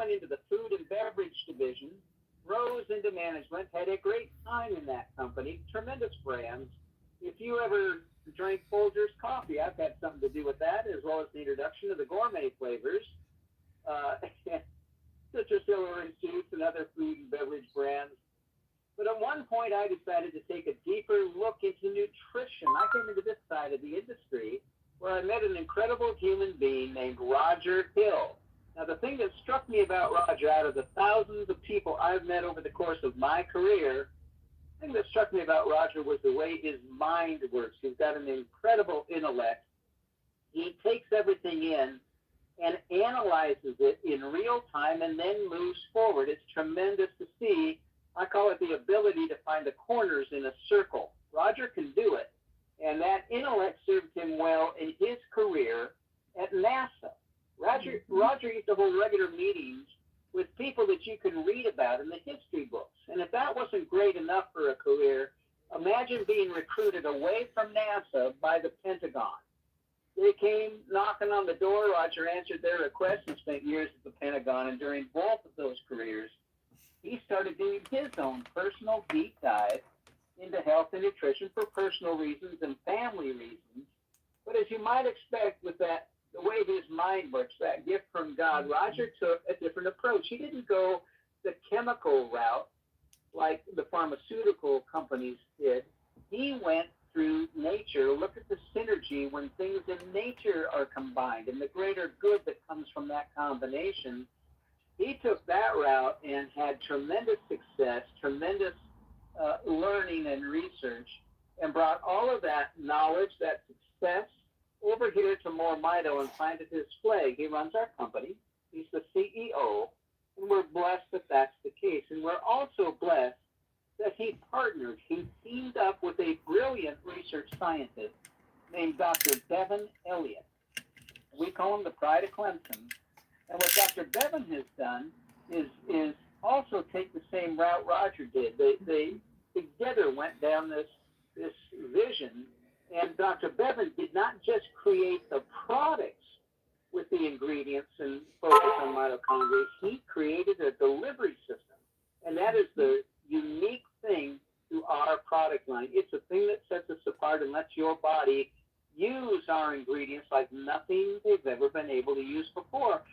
went into the food and beverage division, rose into management, had a great time in that company, tremendous brands. If you ever drank Folgers coffee, I've had something to do with that, as well as the introduction of the gourmet flavors, citrus orange juice and other food and beverage brands. But at one point, I decided to take a deeper look into nutrition. I came into this side of the industry where I met an incredible human being named Roger Hill. Now, the thing that struck me about Roger, out of the thousands of people I've met over the course of my career, the thing that struck me about Roger was the way his mind works. He's got an incredible intellect. He takes everything in and analyzes it in real time and then moves forward. It's tremendous to see. I call it the ability to find the corners in a circle. Roger can do it. And that intellect served him well in his career at NASA. Roger used to hold regular meetings with people that you can read about in the history books. And if that wasn't great enough for a career, imagine being recruited away from NASA by the Pentagon. They came knocking on the door. Roger answered their request and spent years at the Pentagon. And during both of those careers, he started doing his own personal deep dive into health and nutrition for personal reasons and family reasons. But as you might expect with that, the way his mind works, that gift from God, Roger took a different approach. He didn't go the chemical route like the pharmaceutical companies did. He went through nature, look at the synergy when things in nature are combined and the greater good that comes from that combination. He took that route and had tremendous success, tremendous learning and research, and brought all of that knowledge, that success, over here to MoreMito and planted his flag. He runs our company. He's the CEO, and we're blessed that that's the case. And we're also blessed that he partnered. He teamed up with a brilliant research scientist named Dr. Bevan Elliott. We call him the Pride of Clemson. And what Dr. Bevan has done is also take the same route Roger did. They together went down this vision. And Dr. Bevan did not just create the products with the ingredients and focus on mitochondria. He created a delivery system. And that is the unique thing to our product line. It's a thing that sets us apart and lets your body use our ingredients like nothing they've ever been able to use before.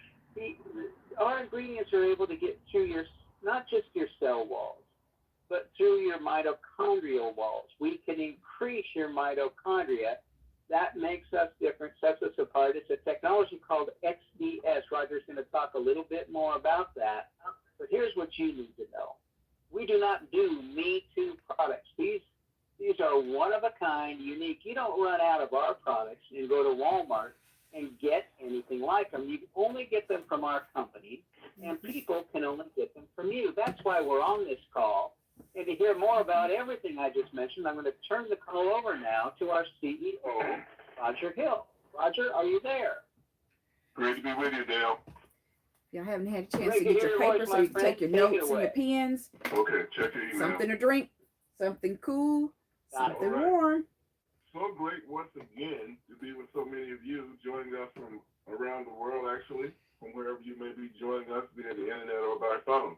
Our ingredients are able to get through not just your cell walls, but through your mitochondrial walls. We can increase your mitochondria. That makes us different, sets us apart. It's a technology called XDS. Roger's going to talk a little bit more about that. But here's what you need to know. We do not do Me Too products. These are one of a kind, unique. You don't run out of our products and go to Walmart and get anything like them. You only get them from our company, and people can only get them from you. That's why we're on this call. And to hear more about everything I just mentioned, I'm going to turn the call over now to our CEO, Roger Hill. Roger, are you there? Great to be with you, Dale. Y'all haven't had a chance to get your paper so you can take your notes and your pens. Okay, check your email. Something to drink, something cool, something warm. So great once again to be with so many of you joining us from around the world, actually, from wherever you may be joining us via the internet or by phone.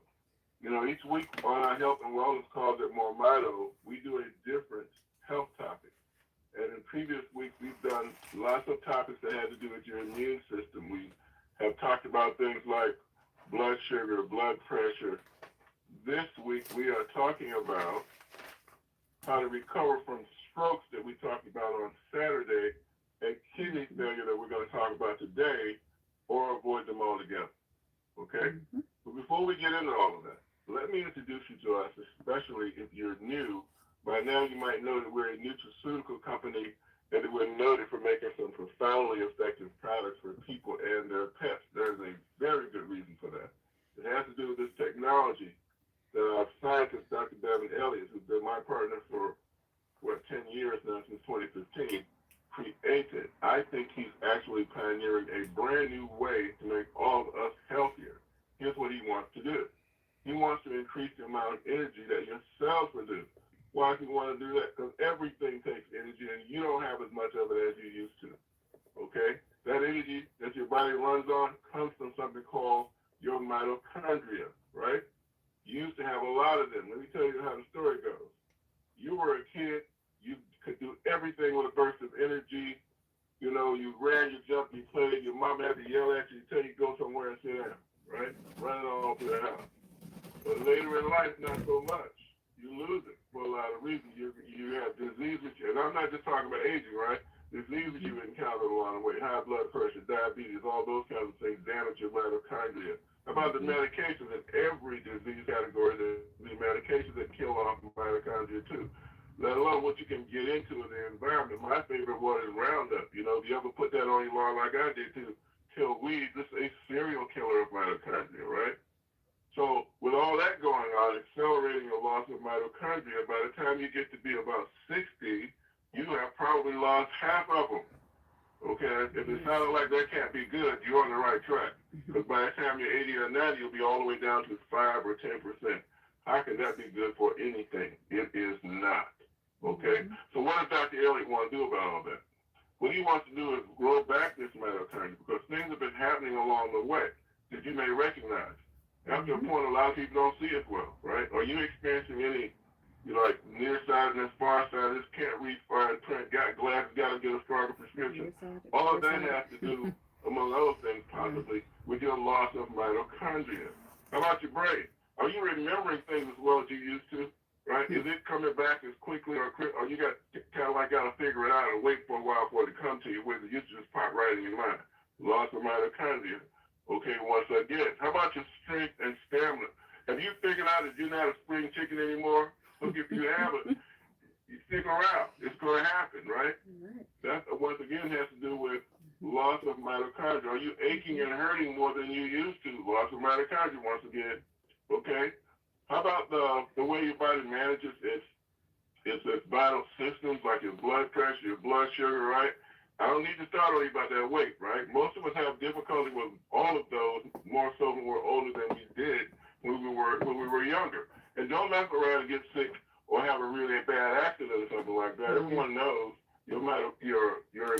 You know, each week on our health and wellness calls at MoreMito, we do a different health topic. And in previous weeks, we've done lots of topics that had to do with your immune system. We have talked about things like blood sugar, blood pressure. This week, we are talking about how to recover from strokes that we talked about on Saturday and kidney failure that we're going to talk about today, or avoid them altogether. Okay? Mm-hmm. But before we get into all of that, let me introduce you to us, especially if you're new. By now, you might know that we're a nutraceutical company and that we're noted for making some profoundly effective products for people and their pets. There's a very good reason for that. It has to do with this technology that our scientist, Dr. Bevan Elliott, who's been my partner for, 10 years now, since 2015, created. I think he's actually pioneering a brand new way to make all of us healthier. Here's what he wants to do. He wants to increase the amount of energy that your cells produce. Why does he want to do that? Because everything takes energy, and you don't have as much of it as you used to. Okay? That energy that your body runs on comes from something called your mitochondria, right? You used to have a lot of them. Let me tell you how the story goes. You were a kid, you could do everything with a burst of energy. You know, you ran, you jumped, you played, your mom had to yell at you, tell you to go somewhere and sit down, right? Running all through the house. But later in life, not so much. You lose it for a lot of reasons. You have diseases, and I'm not just talking about aging, right? Diseases you encounter along the way, high blood pressure, diabetes, all those kinds of things damage your mitochondria. About the medications in every disease category, the medications that kill off mitochondria too. Let alone what you can get into in the environment. My favorite one is Roundup. You know, if you ever put that on your lawn like I did to kill weeds, this is a serial killer of mitochondria, right? So with all that going on, accelerating your loss of mitochondria, by the time you get to be about 60, you have probably lost half of them. Okay, if it sounded like that can't be good, you're on the right track. Because by the time you're 80 or 90, you'll be all the way down to 5 or 10%. How can that be good for anything? It is not. Okay? So what does Dr. Elliott want to do about all that? What he wants to do is grow back this mitochondria because things have been happening along the way that you may recognize. After a point, a lot of people don't see it well, right? Are you experiencing any, you know, like nearsightedness, farsightedness, can't read fine print, got glasses, got to get a stronger prescription? All of that has to do, among other things possibly, with your loss of mitochondria. How about your brain? Are you remembering things as well as you used to, right? Is it coming back as quickly or you got kind of like got to figure it out and wait for a while for it to come to you, where it used to just pop right in your mind? Loss of mitochondria. Okay, once again, how about your strength and stamina? Have you figured out that you're not a spring chicken anymore? Look, if you haven't, you stick around. It's going to happen, right? That, once again, has to do with loss of mitochondria. Are you aching and hurting more than you used to? Loss of mitochondria, once again. Okay? How about the way your body manages its vital systems, like your blood pressure, your blood sugar, right? I don't need to start on you about that weight, right? Most of us have difficulty with all of those, more so when we're older than we did when we were younger. And don't mess around and get sick or have a really bad accident or something like that. Everyone knows your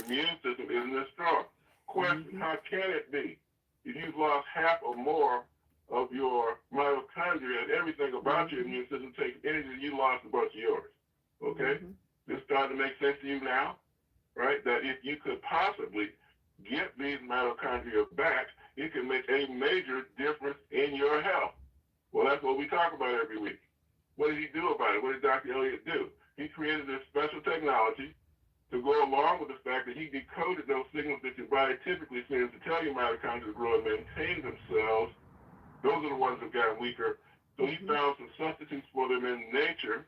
immune system isn't as strong. Question, how can it be? If you've lost half or more of your mitochondria and everything about your immune system takes energy, you lost a bunch of yours. Okay? This starting to make sense to you now? Right? That if you could possibly get these mitochondria back, it can make a major difference in your health. Well, that's what we talk about every week. What did he do about it? What did Dr. Elliott do? He created this special technology to go along with the fact that he decoded those signals that your body typically sends to tell your mitochondria to grow and maintain themselves. Those are the ones that got weaker. So he found some substitutes for them in nature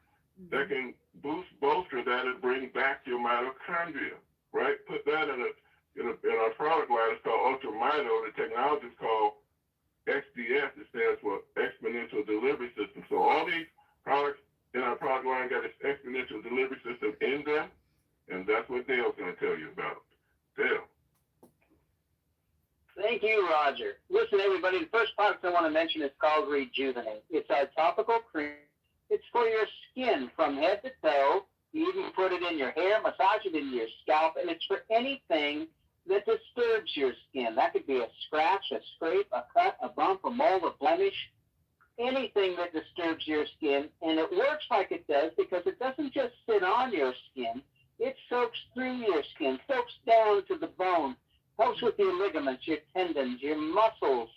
that can bolster that and bring back your mitochondria, right? Put that in our product line. It's called UltraMito. The technology is called XDS. It stands for Exponential Delivery System. So all these products in our product line got this exponential delivery system in them, and that's what Dale's going to tell you about. Dale. Thank you, Roger. Listen, everybody, the first product I want to mention is called Rejuvenate. It's our topical cream. It's for your skin from head to toe. You even put it in your hair, massage it into your scalp, and it's for anything that disturbs your skin. That could be a scratch, a scrape, a cut, a bump, a mole, a blemish, anything that disturbs your skin. And it works like it does because it doesn't just sit on your skin. It soaks through your skin, soaks down to the bone, helps with your ligaments, your tendons, your muscles,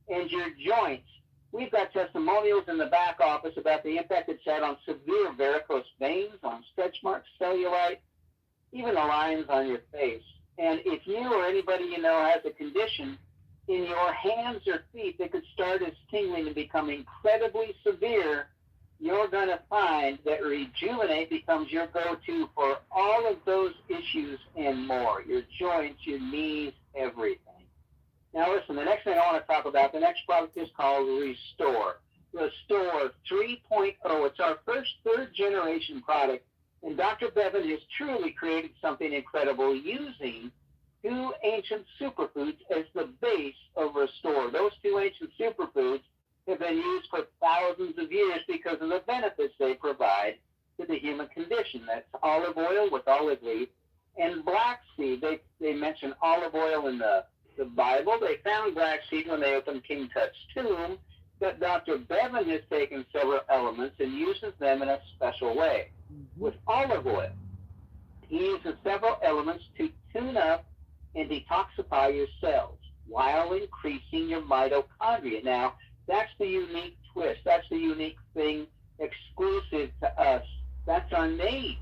and your joints. We've got testimonials in the back office about the impact it's had on severe varicose veins, on stretch marks, cellulite, even the lines on your face. And if you or anybody you know has a condition in your hands or feet that could start as tingling and become incredibly severe, you're going to find that Rejuvenate becomes your go-to for all of those issues and more, your joints, your knees, everything. Now listen, the next thing I want to talk about, the next product is called Restore. Restore 3.0. It's our first third-generation product, and Dr. Bevan has truly created something incredible using two ancient superfoods as the base of Restore. Those two ancient superfoods have been used for thousands of years because of the benefits they provide to the human condition. That's olive oil with olive leaf and black seed. They mention olive oil in the Bible. They found black seed when they opened King Tut's tomb, but Dr. Bevan has taken several elements and uses them in a special way. With olive oil, he uses several elements to tune up and detoxify your cells while increasing your mitochondria. Now, that's the unique twist. That's the unique thing exclusive to us. That's our name.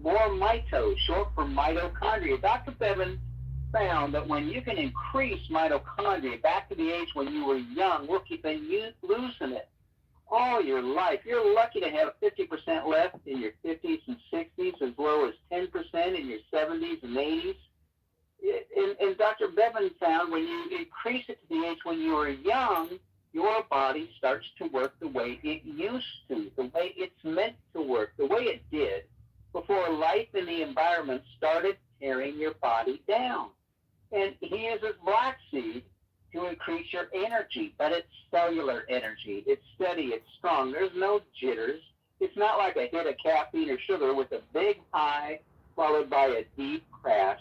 MoreMito, short for mitochondria. Dr. Bevan found that when you can increase mitochondria back to the age when you were young, look, you've been losing it all your life. You're lucky to have 50% left in your 50s and 60s, as low as 10% in your 70s and 80s. And Dr. Bevan found when you increase it to the age when you were young, your body starts to work the way it used to, the way it's meant to work, the way it did before life and the environment started tearing your body down. And he uses black seed to increase your energy, but it's cellular energy. It's steady, it's strong. There's no jitters. It's not like a hit of caffeine or sugar with a big high followed by a deep crash.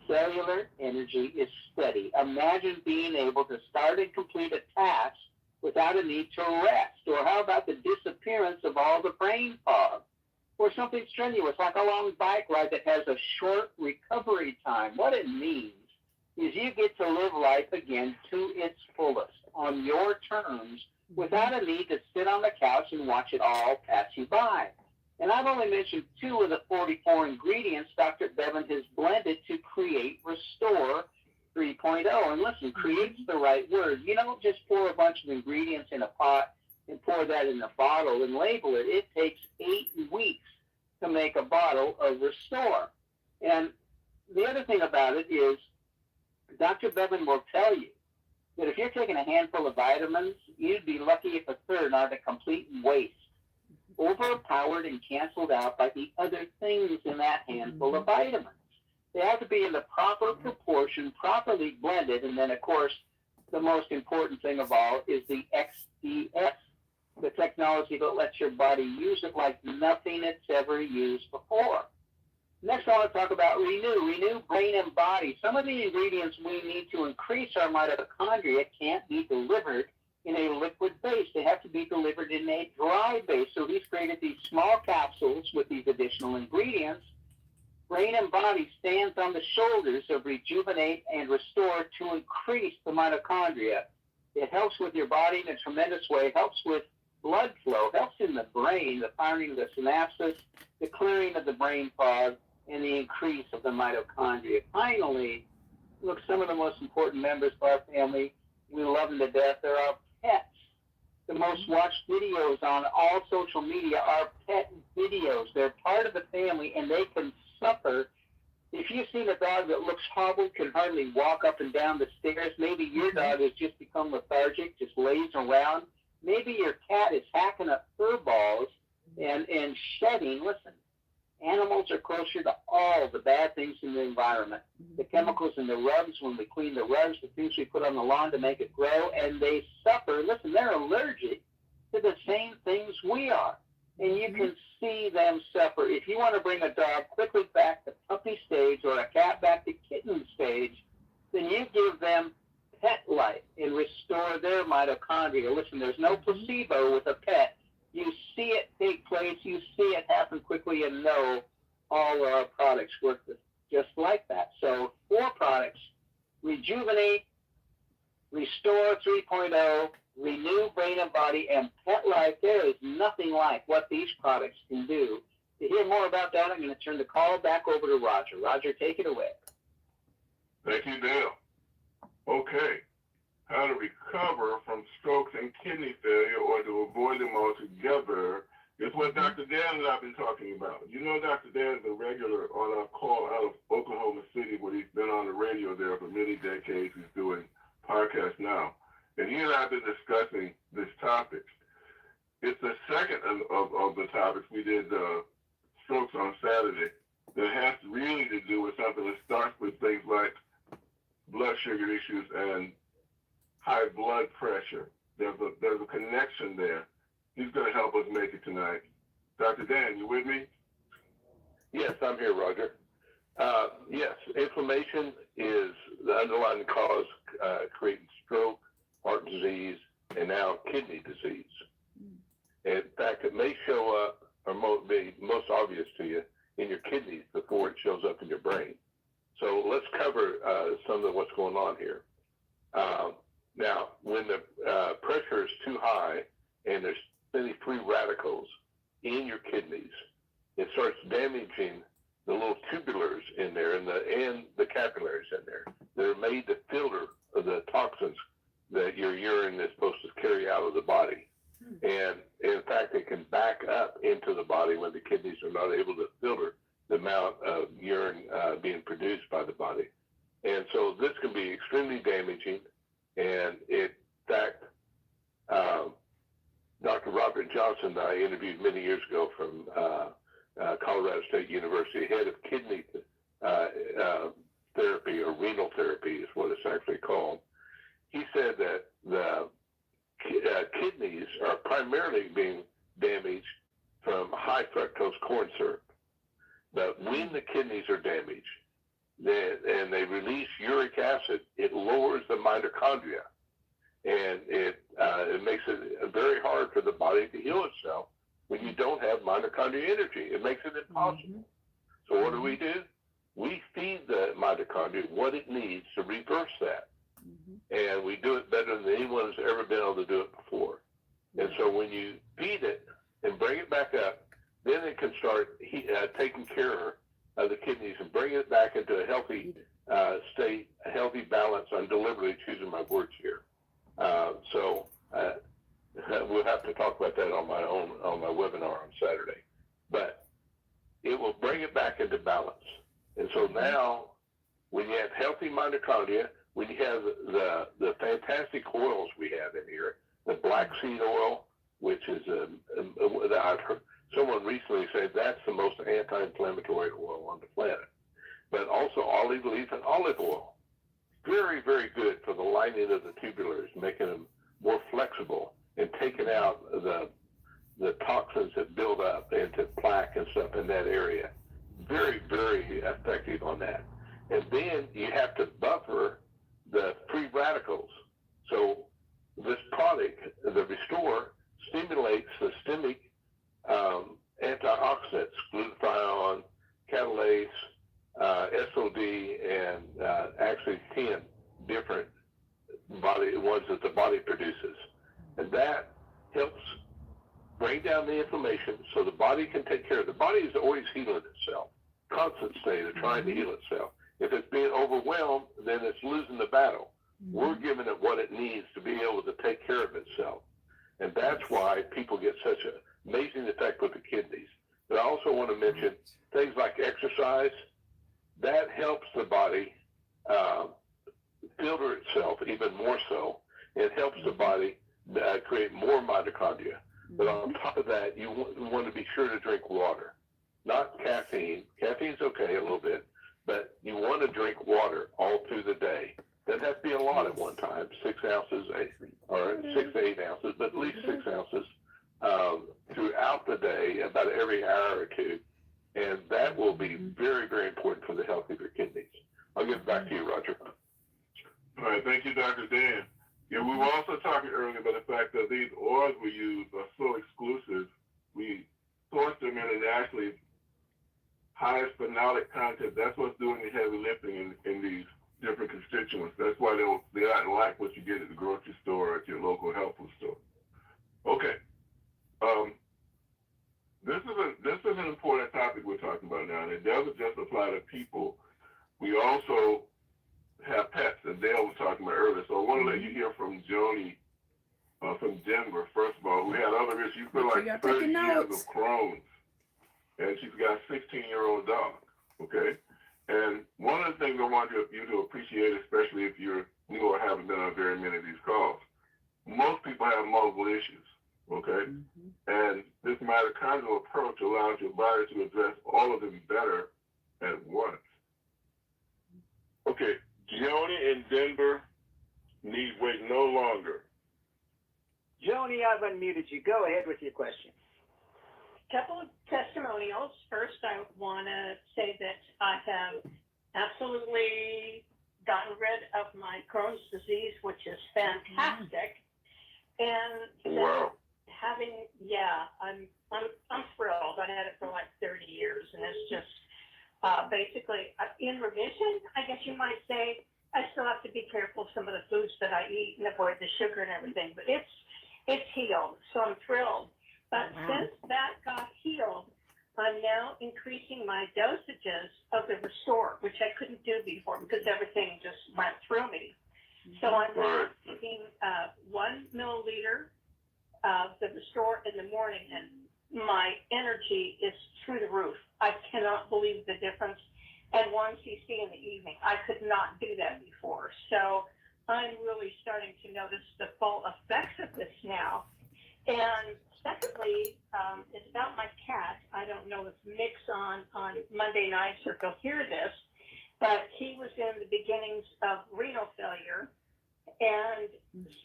Cellular energy is steady. Imagine being able to start and complete a task without a need to rest. Or how about the disappearance of all the brain fog? Or something strenuous like a long bike ride that has a short recovery time. What it means is you get to live life again to its fullest on your terms without a need to sit on the couch and watch it all pass you by. And I've only mentioned 2 of the 44 ingredients Dr. Bevan has blended to create Restore 3.0. And listen, create's the right word. You don't just pour a bunch of ingredients in a pot and pour that in a bottle and label it. It takes 8 weeks to make a bottle of Restore. And the other thing about it is Dr. Bevan will tell you that if you're taking a handful of vitamins, you'd be lucky if a third aren't a complete waste, overpowered and canceled out by the other things in that handful of vitamins. They have to be in the proper proportion, properly blended, and then, of course, the most important thing of all is the XDS, the technology that lets your body use it like nothing it's ever used before. Next, I want to talk about Renew. Renew brain and body. Some of the ingredients we need to increase our mitochondria can't be delivered in a liquid base. They have to be delivered in a dry base. So he's created these small capsules with these additional ingredients. Brain and body stands on the shoulders of Rejuvenate and Restore to increase the mitochondria. It helps with your body in a tremendous way. It helps with blood flow, helps in the brain, the firing of the synapses, the clearing of the brain fog, and the increase of the mitochondria. Finally, look, some of the most important members of our family, we love them to death. They're our pets. The most watched videos on all social media are pet videos. They're part of the family, and they can suffer. If you've seen a dog that looks hobbled, can hardly walk up and down the stairs, maybe your dog has just become lethargic, just lays around. Maybe your cat is hacking up fur balls and shedding. Listen, animals are closer to all the bad things in the environment. The chemicals in the rugs, when we clean the rugs, the things we put on the lawn to make it grow, and they suffer. Listen, they're allergic to the same things we are. And you can see them suffer. If you want to bring a dog quickly back to puppy stage or a cat back to kitten stage, then you give them Petlife and restore their mitochondria. Listen, there's no placebo with a pet. You see it take place, you see it happen quickly, and know all our products work just like that. So 4 products: Rejuvenate, Restore 3.0, Renew brain and body, and Petlife. There is nothing like what these products can do. To hear more about that, I'm going to turn the call back over to Roger. Roger, take it away. Thank you, Dale. Okay, how to recover from strokes and kidney failure or to avoid them altogether is what Dr. Dan and I have been talking about. You know, Dr. Dan is a regular on our call out of Oklahoma City, where he's been on the radio there for many decades. He's doing podcasts now. And he and I have been discussing this topic. It's the second of the topics. We did strokes on Saturday that has really to do with something that starts with things like blood sugar issues and high blood pressure. There's a connection there. He's going to help us make it tonight. Dr. Dan, you with me? Yes, I'm here, Roger. Yes, inflammation is the underlying cause creating stroke, heart disease, and now kidney disease. In fact, it may show up, or be most obvious to you, in your kidneys before it shows up in your brain. So let's cover some of what's going on here. Now, when the pressure is too high and there's many free radicals in your kidneys, it starts damaging the little tubulars in there and the capillaries in there that are made to filter the toxins that your urine is supposed to carry out of the body. And in fact, it can back up into the body when the kidneys are not able to filter the amount of urine being produced by the body. And so this can be extremely damaging. And in fact, Dr. Robert Johnson, that I interviewed many years ago from Colorado State University, head of kidney therapy, or renal therapy is what it's actually called. He said that the kidneys are primarily being damaged from high fructose corn syrup. But when the kidneys are damaged and they release uric acid, it lowers the mitochondria. And it makes it very hard for the body to heal itself when you don't have mitochondria energy. It makes it impossible. So what do? We feed the mitochondria what it needs to reverse that. And we do it better than anyone has ever been able to do it before. And so when you feed it and bring it back up, then it can start taking care of the kidneys and bring it back into a healthy state, a healthy balance. I'm deliberately choosing my words here. So we'll have to talk about that on my webinar on Saturday. But it will bring it back into balance. And so now, when you have healthy mitochondria, when you have the fantastic oils we have in here, the black seed oil, which is I've heard someone recently say that's the most anti-inflammatory oil on the planet. But also olive leaf and olive oil, very, very good for the lining of the tubulars, making them more flexible and taking out the toxins that build up into plaque and stuff in that area. Very, very effective on that. And then you have to buffer the free radicals. So this product, the Restore, stimulates systemic antioxidants, glutathione, catalase, SOD, and actually 10 different ones that the body produces. And that helps bring down the inflammation so the body can take care of it. The body is always healing itself, constant state of trying to heal itself. If it's being overwhelmed, then it's losing the battle. We're giving it what it needs to be able to take care of itself. And that's why people get such an amazing effect with the kidneys. But I also want to mention things like exercise. That helps the body filter itself even more so. It helps the body create more mitochondria. But on top of that, you want to be sure to drink water, not caffeine. Caffeine's okay a little bit, but you want to drink water all through the day. Doesn't have to be a lot at one time, 6 ounces or 6 to 8 ounces, but at least 6 ounces throughout the day, about every hour or two. And that will be very, very important for the health of your kidneys. I'll give it back to you, Roger. All right, thank you, Dr. Dan. Yeah, we were also talking earlier about the fact that these oils we use are so exclusive. We source them internationally, highest phenolic content. That's what's doing the heavy lifting in these different constituents. That's why they're not like what you get at the grocery store or at your local health food store. Okay. This is an important topic we're talking about now, and it doesn't just apply to people. We also have pets, and Dale was talking about earlier. So I want to let you hear from Joni from Denver, first of all, who had other issues. She's been like 30 years of Crohn's, and she's got a 16-year-old dog, okay? And one of the things I want you to appreciate, especially if you're new or haven't been on very many of these calls, most people have multiple issues, okay? And this mitochondrial approach allows your body to address all of them better at once. Okay, Joni in Denver need wait no longer. Joni, I've unmuted you. Go ahead with your question. Couple of testimonials. First, I want to say that I have absolutely gotten rid of my Crohn's disease, which is fantastic. And Wow. I'm thrilled. I had it for like 30 years, and it's just basically in remission, I guess you might say. I still have to be careful of some of the foods that I eat and avoid the sugar and everything, but it's healed, so I'm thrilled. But since that got healed, I'm now increasing my dosages of the Restore, which I couldn't do before because everything just went through me. So I'm now taking 1 milliliter of the Restore in the morning, and my energy is through the roof. I cannot believe the difference. And 1 cc in the evening. I could not do that before. So I'm really starting to notice the full effects of this now. And secondly, it's about my cat. I don't know if Mick's on Monday nights or if he'll hear this, but he was in the beginnings of renal failure. And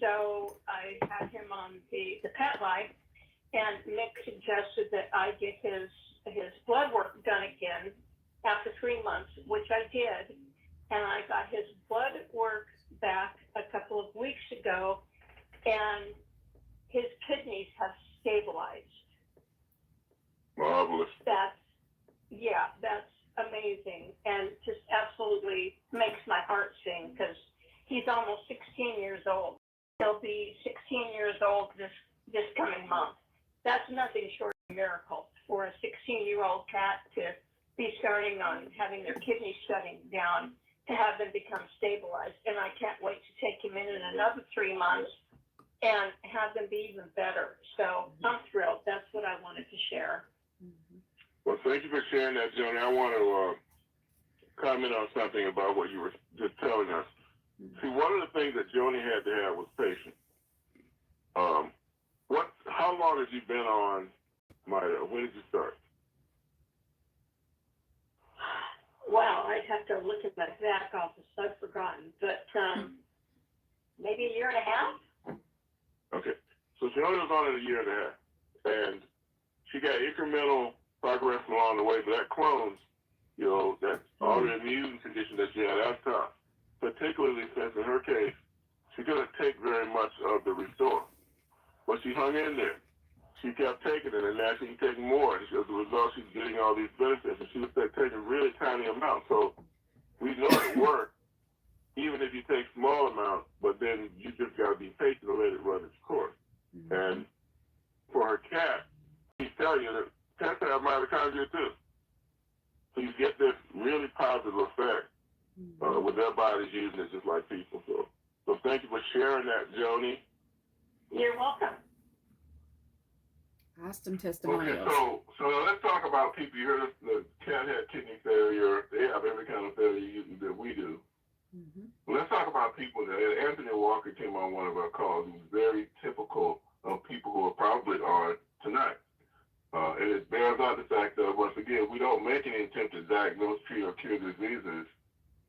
so I had him on the Petlife, and Mick suggested that I get his blood work done again after 3 months, which I did. And I got his blood work back a couple of weeks ago, and his kidneys have stabilized. Marvelous. That's amazing, and just absolutely makes my heart sing, because he's almost 16 years old. He'll be 16 years old this coming month. That's nothing short of a miracle for a 16-year-old cat to be starting on having their kidneys shutting down, to have them become stabilized. And I can't wait to take him in another 3 months and have them be even better. So I'm thrilled. That's what I wanted to share. Well, thank you for sharing that, Joni. I want to comment on something about what you were just telling us. See, one of the things that Joni had to have was patience. How long have you been on MoreMito? When did you start? Wow, I'd have to look at my back office. I've forgotten, but maybe a year and a half. Okay, so Joni was on it a year and a half, and she got incremental progress along the way. But that Crohn's, that autoimmune condition that she had, that's tough. Particularly since in her case, she couldn't take very much of the Restore, but she hung in there. She kept taking it, and now she can take more. And as a result, she's getting all these benefits, and she was taking really tiny amounts. So we know it works, even if you take small amounts, but then you just got to be patient and let it run its course. Mm-hmm. And for her cat, she tell you that cats have mitochondria too. So you get this really positive effect with their bodies using it just like people. So thank you for sharing that, Joni. You're welcome. Awesome testimonials. Okay, so let's talk about people. You heard the cat had kidney failure. They have every kind of failure that we do. Mm-hmm. Let's talk about people that Anthony Walker came on one of our calls. He was very typical of people who are probably on tonight. And it bears out the fact that, once again, we don't make any attempt to diagnose, treat, or cure diseases.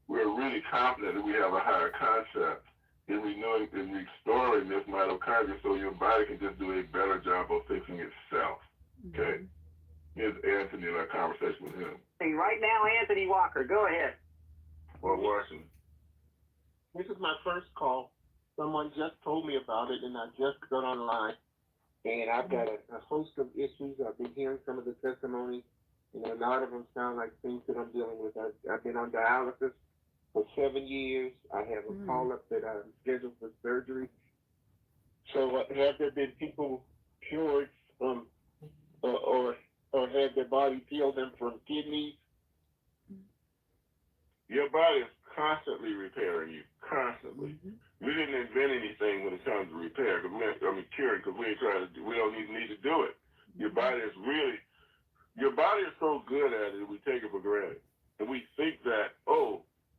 We're really confident that we have a higher concept in renewing and restoring this mitochondria so your body can just do a better job of fixing itself. Okay? Here's Anthony in our conversation with him. Hey, right now, Anthony Walker, go ahead. Well, Washington. This is my first call. Someone just told me about it, and I just got online. And I've got a host of issues. I've been hearing some of the testimonies, and a lot of them sound like things that I'm dealing with. I've been on dialysis for 7 years. I have a call-up that I'm scheduled for surgery. So have there been people cured from, or have their body healed them from kidneys? Your body is constantly repairing you, constantly. Mm-hmm. We didn't invent anything when it comes to repair. Curing, because we don't even need to do it. Your body is so good at it, we take it for granted. And we think that,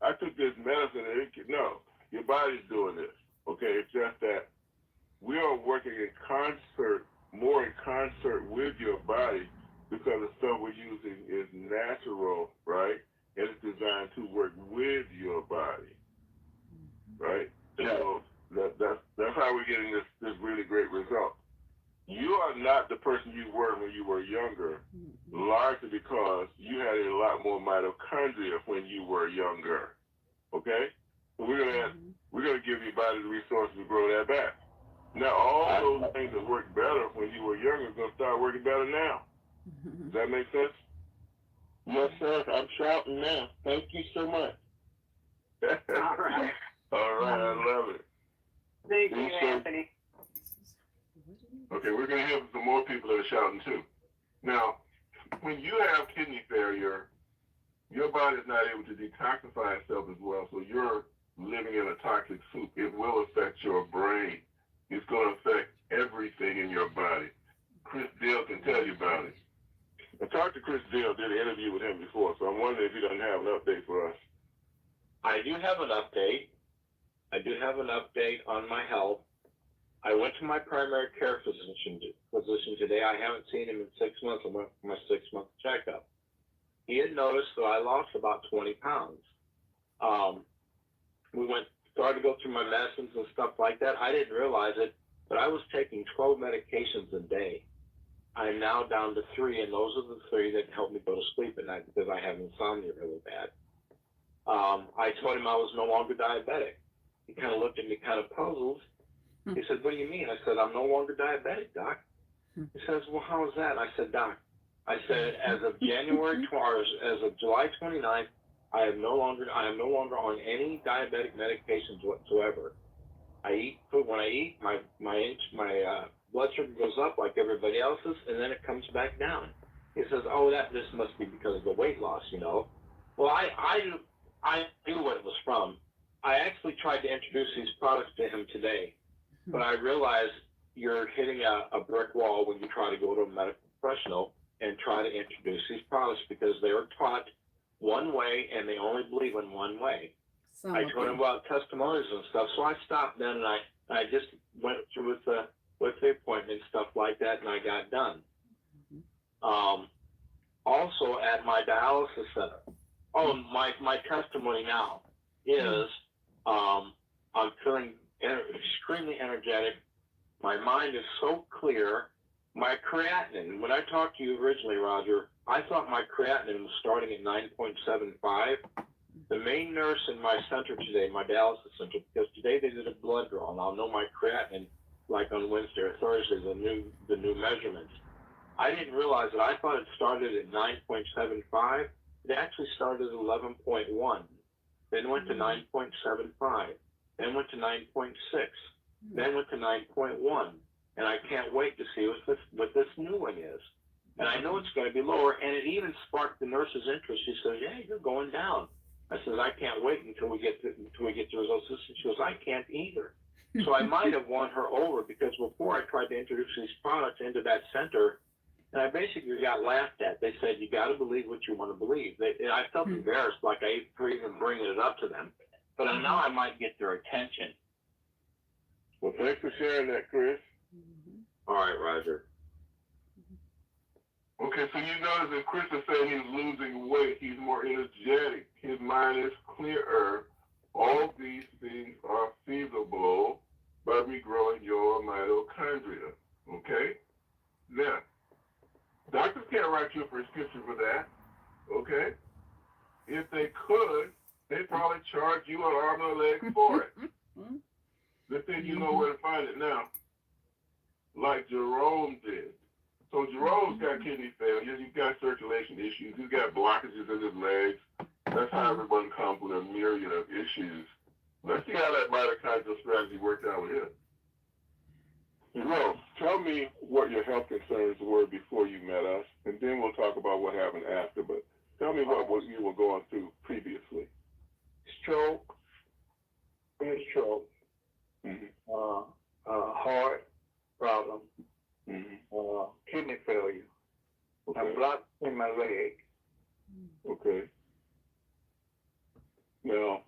I took this medicine and no, your body's doing this. Okay, it's just that we are working more in concert with your body, because the stuff we're using is natural, right? And it's designed to work with your body, right? Yeah. So that's how we're getting this really great result. You are not the person you were when you were younger, largely because you had a lot more mitochondria when you were younger, okay? we're gonna give your body the resources to grow that back. Now, all those things that worked better when you were younger are gonna start working better now. Does that make sense? Yes, sir. I'm shouting now. Thank you so much. All right. All right, I love it. Thank you, Yes, sir. Anthony. Okay, we're gonna have some more people that are shouting too. Now, when you have kidney failure, your body's not able to detoxify itself as well, so you're living in a toxic soup. It will affect your brain. It's going to affect everything in your body. Chris Dale can tell you about it. I talked to Chris Dale, did an interview with him before, so I'm wondering if he doesn't have an update for us. I do have an update. I do have an update on my health. I went to my primary care physician today. I haven't seen him in 6 months. I went for my 6-month checkup. He had noticed that I lost about 20 pounds. We started to go through my medicines and stuff like that. I didn't realize it, but I was taking 12 medications a day. I'm now down to 3, and those are the 3 that help me go to sleep at night because I have insomnia really bad. I told him I was no longer diabetic. He kind of looked at me kind of puzzled. He said, "What do you mean?" I said, "I'm no longer diabetic, Doc." He says, "Well, how is that?" I said, "Doc," I said, as of as of July 29th, I am no longer on any diabetic medications whatsoever. I eat food. When I eat, my blood sugar goes up like everybody else's, and then it comes back down. He says, "Oh, this must be because of the weight loss, you know." Well, I knew what it was from. I actually tried to introduce these products to him today, but I realized you're hitting a brick wall when you try to go to a medical professional and try to introduce these products because they were taught one way and they only believe in one way. I told him about testimonies and stuff, so I stopped then and I just went through with the appointment and stuff like that, and I got done. Also at my dialysis center. My testimony now is I'm feeling extremely energetic. My mind is so clear. My creatinine, when I talked to you originally, Roger, I thought my creatinine was starting at 9.75. The main nurse in my center today, my dialysis center, because today they did a blood draw, and I'll know my creatinine like on Wednesday or Thursday, the new measurements. I didn't realize that. I thought it started at 9.75. It actually started at 11.1, then went to 9.75, then went to 9.6, then went to 9.1. And I can't wait to see what this new one is. And I know it's going to be lower, and it even sparked the nurse's interest. She says, "Yeah, you're going down." I said, "I can't wait until we get the results." She goes, "I can't either." So I might have won her over because before I tried to introduce these products into that center, and I basically got laughed at. They said, "You got to believe what you want to believe." I felt embarrassed, like I for even bringing it up to them. But now I might get their attention. Well, thanks for sharing that, Chris. All right, Roger. Okay, so you notice that Chris is saying he's losing weight. He's more energetic. His mind is clearer. All these things are feasible by regrowing your mitochondria. Okay? Now, doctors can't write you a prescription for that. Okay? If they could, they'd probably charge you an arm and a leg for it. Good thing you know where to find it now. Like Jerome did. So Jerome's got kidney failure. He's got circulation issues. He's got blockages in his legs. That's how everyone comes with a myriad of issues. Let's see how that mitochondrial strategy worked out with him. Jerome, tell me what your health concerns were before you met us, and then we'll talk about what happened after. But tell me what you were going through previously. Stroke, stroke, heart problem, kidney failure, and blood in my leg. Okay. Now,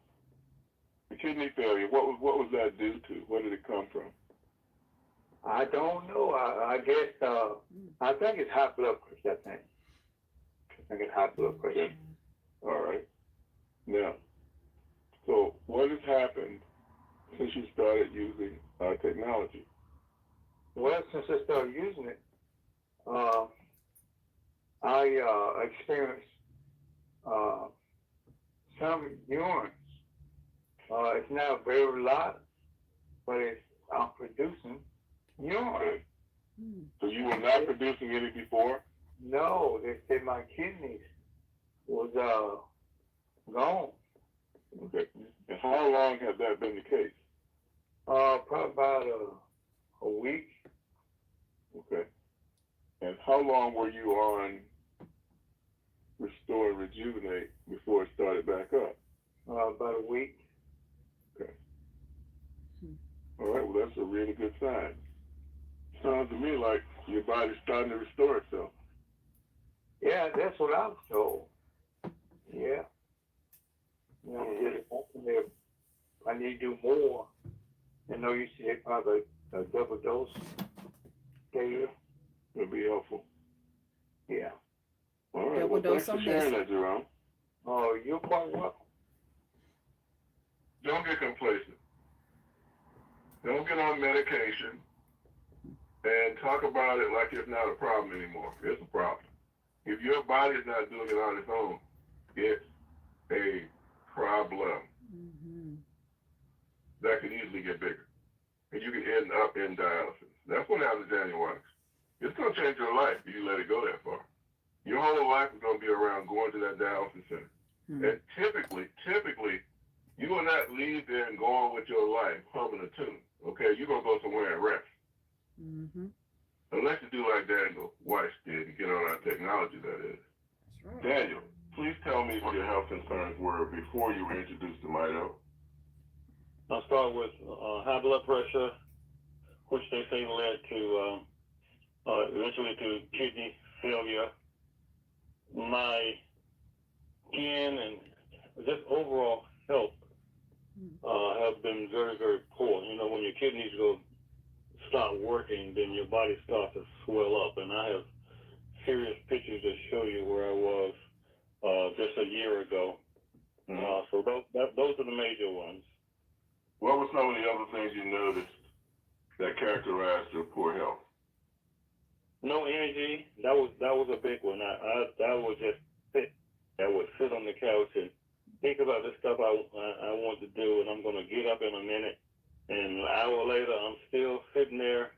the kidney failure, what was that due to? Where did it come from? I don't know. I guess, I think it's high blood pressure, I think it's high blood pressure. All right. Now, so what has happened since you started using technology? Well, since I started using it, I experienced some urines It's not very lot, but I'm producing urine. So you were not producing any before? No, they said my kidneys was gone. Okay. And how long has that been the case? Probably about a week. Okay. And how long were you on Restore and Rejuvenate before it started back up? About a week. Okay. All right, well, that's a really good sign. Sounds to me like your body's starting to restore itself. Yeah, that's what I was told. Yeah. You know, just hoping that I need to do more. I know you said probably a double dose daily. It'll be helpful. Yeah. All right, Double well, dose thanks for on sharing this. that, Jerome. Oh, you're quite welcome. Don't get complacent. Don't get on medication and talk about it like it's not a problem anymore. It's a problem. If your body is not doing it on its own, it's a problem. That could easily get bigger. And you can end up in dialysis. That's what happens to Daniel Wax. It's going to change your life if you let it go that far. Your whole life is going to be around going to that dialysis center. And typically, you will not leave there and go on with your life humming a tune. Okay, you're going to go somewhere and rest. Unless you do like Daniel Weiss did and get on our technology, that is. That's right. Daniel, please tell me what your health concerns were before you were introduced to Mito. I'll start with high blood pressure, which they say led to eventually to kidney failure. My skin and just overall health have been very, very poor. You know, when your kidneys stop working, then your body starts to swell up. And I have serious pictures that show you where I was just a year ago. So those are the major ones. What were some of the other things you noticed that characterized your poor health? No energy. That was a big one. I would just sit. I would sit on the couch and think about the stuff I want to do, and I'm going to get up in a minute. And an hour later, I'm still sitting there,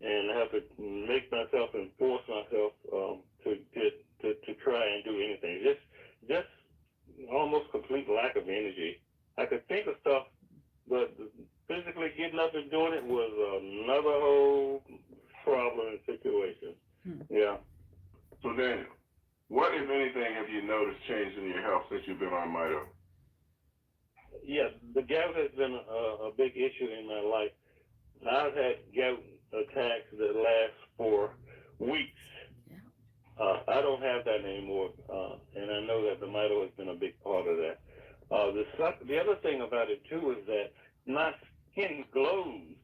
and I have to make myself and force myself to try and do anything. Just almost complete lack of energy. I could think of stuff, but physically getting up and doing it was another whole problem and situation. Yeah. So Daniel, what, if anything, have you noticed changed in your health since you've been on Mito? Yeah, the gout has been a big issue in my life. I've had gout attacks that last for weeks. I don't have that anymore, and I know that the Mito has been a big part of that. The other thing about it too is that my skin glows.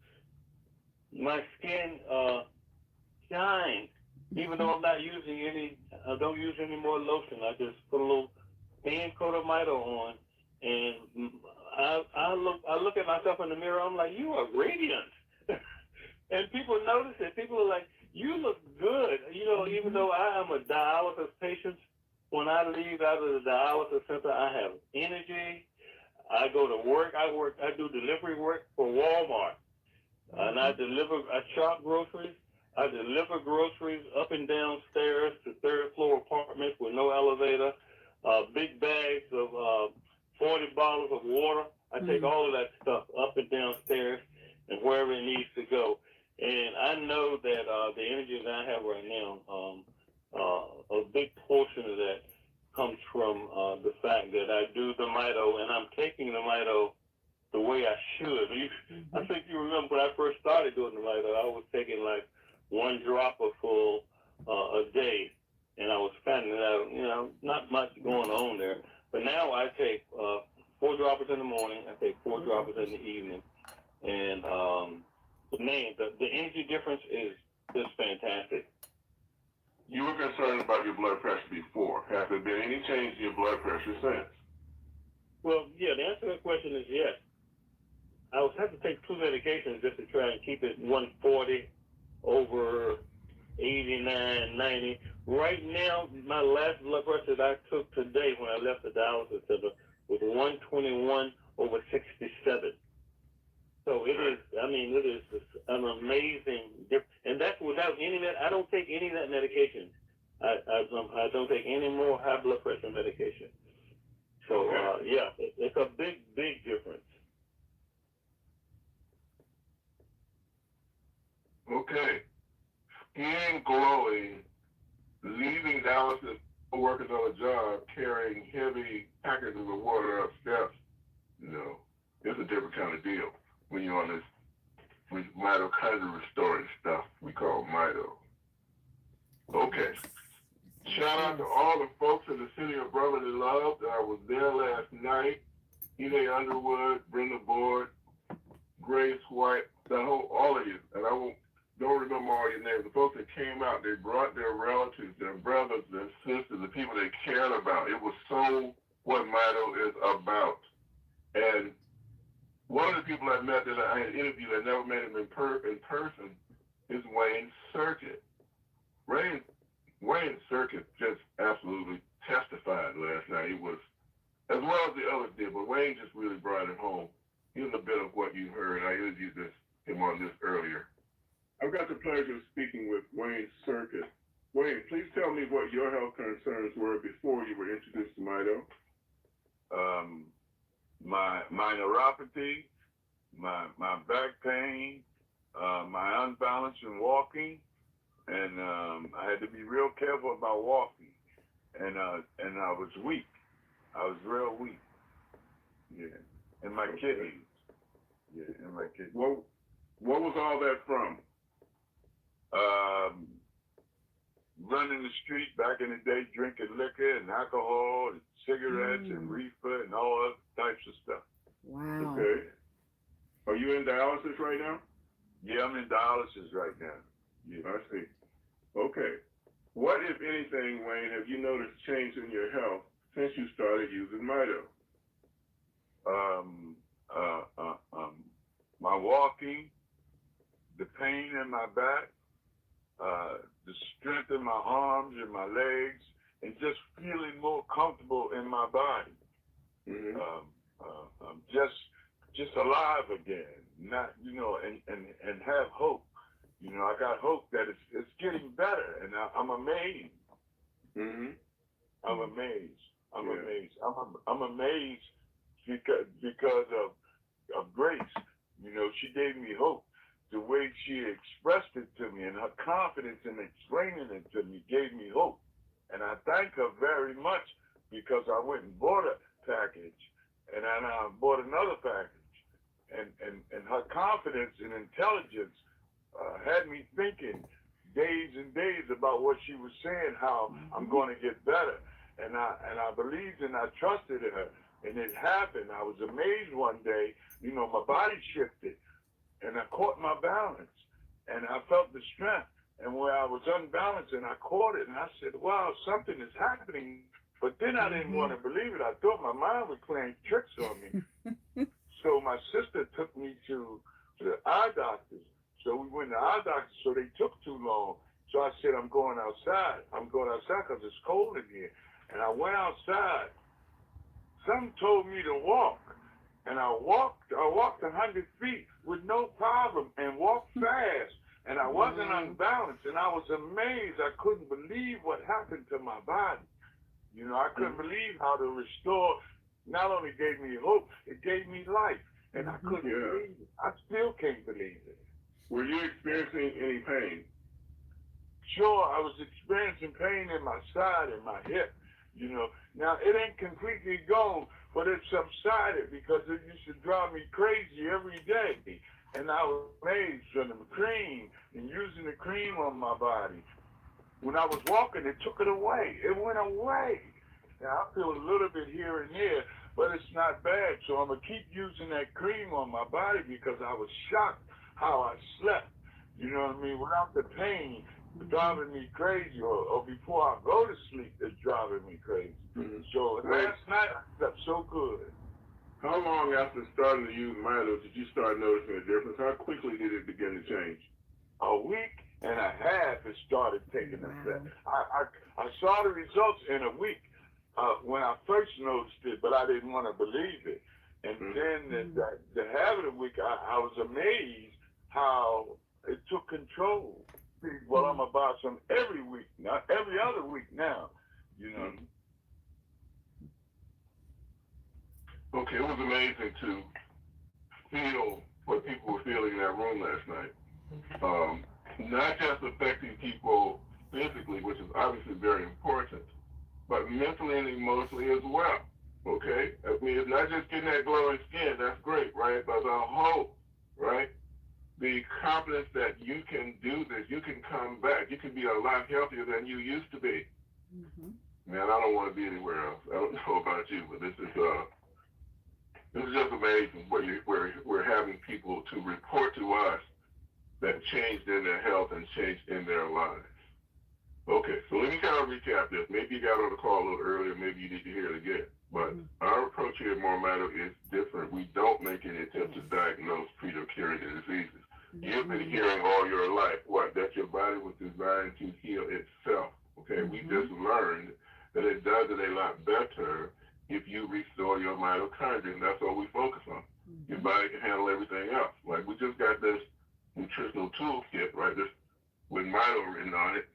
My skin shines, even though I'm not using I don't use any more lotion. I just put a little thin coat of Mito on, and I look at myself in the mirror. I'm like, you are radiant, and people notice it. People are like, you look good. You know, even though I am a dialysis patient, when I leave out of the dialysis center, I have energy. I go to work. I do delivery work for Walmart, and I shop groceries. I deliver groceries up and down stairs to third floor apartments with no elevator. Big bags of 40 bottles of water. I take all of that stuff up and down stairs and wherever it needs to go. And I know that the energy that I have right now, a big portion of that comes from the fact that I do the Mito, and I'm taking the Mito the way I should. I think you remember when I first started doing the Mito, I was taking like one dropper full a day, and I was finding out, you know, not much going on there. But now I take 4 droppers in the morning, I take 4 droppers in the evening, and the energy difference is just fantastic. You were concerned about your blood pressure before. Has there been any change in your blood pressure since? Well, yeah, the answer to that question is yes. I would have to take 2 medications just to try and keep it 140 over 89, 90. Right now, my last blood pressure that I took today when I left the dialysis center was 121 over 67. So it is, I mean, it is an amazing difference. And that's without any, I don't take any of that medication. I don't take any more high blood pressure medication. So, yeah, it's a big, big difference. Okay. Skin glowing, leaving Dallas's workers on a job carrying heavy packages of water up steps. You know, it's a different kind of deal when you're on this mitochondria restoring stuff we call mito. Okay. Shout out to all the folks in the City of Brotherly Love that I was there last night. Ine Underwood, Brenda Board, Grace White, all of you. And I don't remember all your names. The folks that came out, they brought their relatives, their brothers, their sisters, the people they cared about. It was so what Mito is about. And one of the people I met that I had interviewed, I never met him in person, is Wayne Circuit. Wayne Circuit just absolutely testified last night. It was, as well as the others did, but Wayne just really brought it home. Here's a bit of what you heard. I interviewed him on this earlier. I've got the pleasure of speaking with Wayne Circuit. Wayne, please tell me what your health concerns were before you were introduced to Mito. My neuropathy, my back pain, my unbalance in walking, and I had to be real careful about walking, and I was weak. I was real weak. Yeah, and my kidneys. Yeah, and my kidneys. What was all that from? Running the street back in the day, drinking liquor and alcohol and cigarettes and reefer and all other types of stuff. Wow. Okay. Are you in dialysis right now? Yeah, I'm in dialysis right now. Yeah, I see. Okay. What, if anything, Wayne, have you noticed change in your health since you started using Mito? My walking, the pain in my back, the strength in my arms and my legs, and just feeling more comfortable in my body. Mm-hmm. I'm just alive again, not, and have hope. I got hope that it's getting better, and I'm amazed. Mm-hmm. I'm amazed. I'm amazed. I'm amazed because of Grace. She gave me hope. The way she expressed it to me and her confidence in explaining it to me gave me hope. And I thank her very much because I went and bought a package and then I bought another package. And her confidence and intelligence had me thinking days and days about what she was saying, how I'm going to get better. And I believed and I trusted her. And it happened. I was amazed one day, my body shifted. And I caught my balance, and I felt the strength. And where I was unbalanced, and I caught it, and I said, wow, something is happening. But then I didn't want to believe it. I thought my mind was playing tricks on me. So my sister took me to the eye doctors. So we went to eye doctors, so they took too long. So I said, I'm going outside. I'm going outside because it's cold in here. And I went outside. Something told me to walk. And I walked 100 feet with no problem and walked fast. And I wasn't unbalanced. And I was amazed. I couldn't believe what happened to my body. I couldn't believe how to restore not only gave me hope, it gave me life. And I couldn't believe it. I still can't believe it. Were you experiencing any pain? Sure, I was experiencing pain in my side and my hip. Now it ain't completely gone, but it subsided because it used to drive me crazy every day. And I was amazed from the cream and using the cream on my body. When I was walking, it took it away. It went away. Now I feel a little bit here and there, but it's not bad. So I'm going to keep using that cream on my body because I was shocked how I slept. You know what I mean? Without the pain driving me crazy, or before I go to sleep, it's driving me crazy. Mm-hmm. So last night, I slept so good. How long after starting to use Mito did you start noticing a difference? How quickly did it begin to change? A week and a half, it started taking effect. I saw the results in a week when I first noticed it, but I didn't want to believe it. And then the habit of week, I was amazed how it took control. Well, I'm about some every week, not every other week now, you know. Okay, it was amazing to feel what people were feeling in that room last night. Not just affecting people physically, which is obviously very important, but mentally and emotionally as well. Okay? I mean, it's not just getting that glowing skin, that's great, right? But the hope, right? The confidence that you can do this, you can come back, you can be a lot healthier than you used to be. Man, I don't want to be anywhere else. I don't know about you, but this is just amazing where we're having people to report to us that changed in their health and changed in their lives. Okay, so let me kind of recap this. Maybe you got on the call a little earlier, maybe you need to hear it again. But our approach here at MoreMito is different. We don't make any attempt to diagnose, treat, or cure any diseases. You've been hearing all your life, that your body was designed to heal itself. Okay, we just learned that it does it a lot better if you restore your mitochondria, and that's all we focus on. Your body can handle everything else. Like, we just got this nutritional toolkit, right, this with Mito written on it,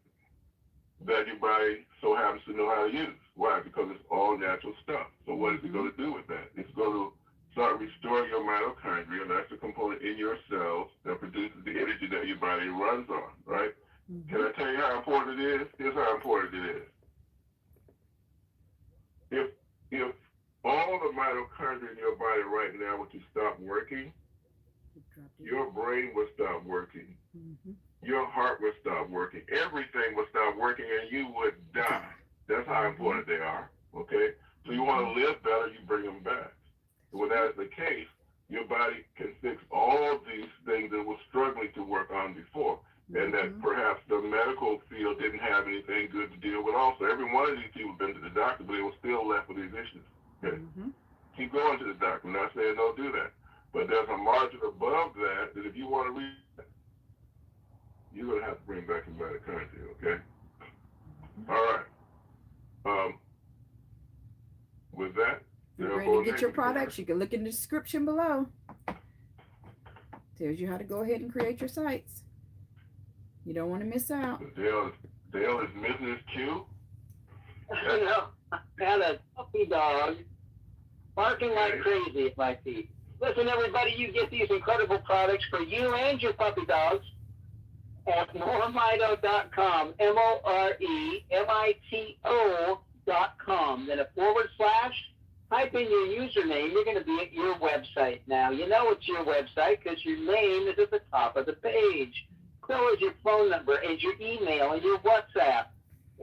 that your body so happens to know how to use. Why? Because it's all natural stuff. So what is it going to do with that? It's going to start restoring your mitochondria, and that's the component in your cells that produces the energy that your body runs on, right? Can I tell you how important it is? Here's how important it is. If all the mitochondria in your body right now were to stop working, your brain would stop working. Your heart would stop working. Everything would stop working, and you would die. That's how important they are, okay? So you want to live better, you bring them back. When that is the case, your body can fix all of these things that were struggling to work on before, and that perhaps the medical field didn't have anything good to deal with also. Every one of these people have been to the doctor, but they were still left with these issues. Okay? Keep going to the doctor. I'm not saying don't do that. But there's a margin above that if you want to read that, you're going to have to bring back your mitochondria, okay? All right. With that, you're ready to get your products, you can look in the description below. Tells you how to go ahead and create your sites. You don't want to miss out. Dale is missing his cue. You know, I had a puppy dog barking like crazy at my feet. Listen, everybody, you get these incredible products for you and your puppy dogs at MoreMito.com, MoreMito.com. Then a / type in your username. You're going to be at your website now. You know it's your website because your name is at the top of the page. So is your phone number and your email and your WhatsApp.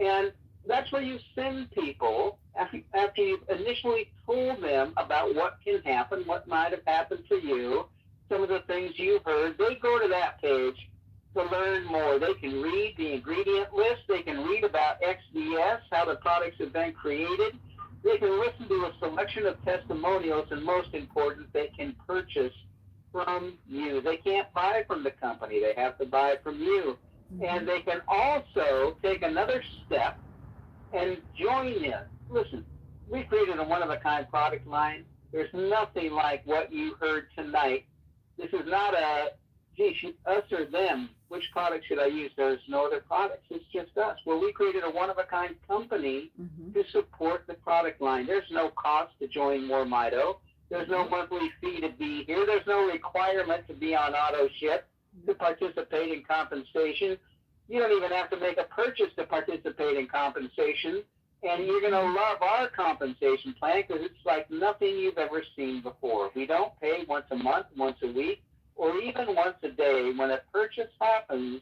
And that's where you send people after you've initially told them about what can happen, what might have happened to you, some of the things you heard. They go to that page to learn more. They can read the ingredient list. They can read about XDS, how the products have been created. They can listen to a selection of testimonials, and most important, they can purchase from you. They can't buy from the company. They have to buy from you. And they can also take another step and join in. Listen, we created a one-of-a-kind product line. There's nothing like what you heard tonight. This is not a, us or them. Which product should I use? There's no other products. It's just us. Well, we created a one-of-a-kind company to support the product line. There's no cost to join MoreMito. There's no monthly fee to be here. There's no requirement to be on auto ship to participate in compensation. You don't even have to make a purchase to participate in compensation. And you're going to love our compensation plan because it's like nothing you've ever seen before. We don't pay once a month, once a week, or even once a day. When a purchase happens,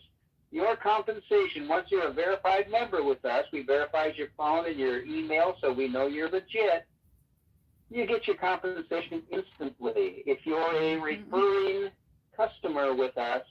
your compensation, once you're a verified member with us, we verify your phone and your email so we know you're legit. You get your compensation instantly. If you're a referring customer with us,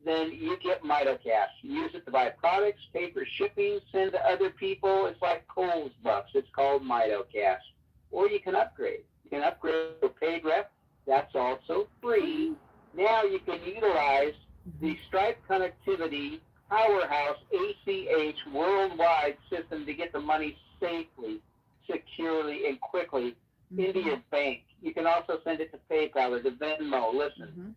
then you get MitoCash. You use it to buy products, pay for shipping, send to other people. It's like Kohl's Bucks. It's called MitoCash. Or you can upgrade. You can upgrade to paid rep. That's also free. Now you can utilize the Stripe Connectivity Powerhouse ACH worldwide system to get the money safely, securely, and quickly into your bank. You can also send it to PayPal or to Venmo. Listen,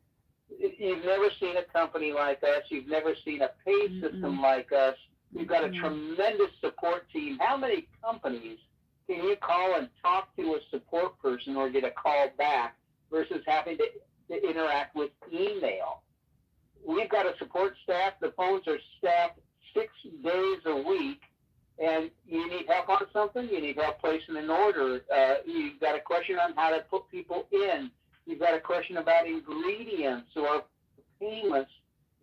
you've never seen a company like us. You've never seen a pay system like us. We've got a tremendous support team. How many companies can you call and talk to a support person or get a call back versus having to interact with email? We've got a support staff. The phones are staffed 6 days a week. And you need help on something, you need help placing an order, you've got a question on how to put people in, you've got a question about ingredients or payments,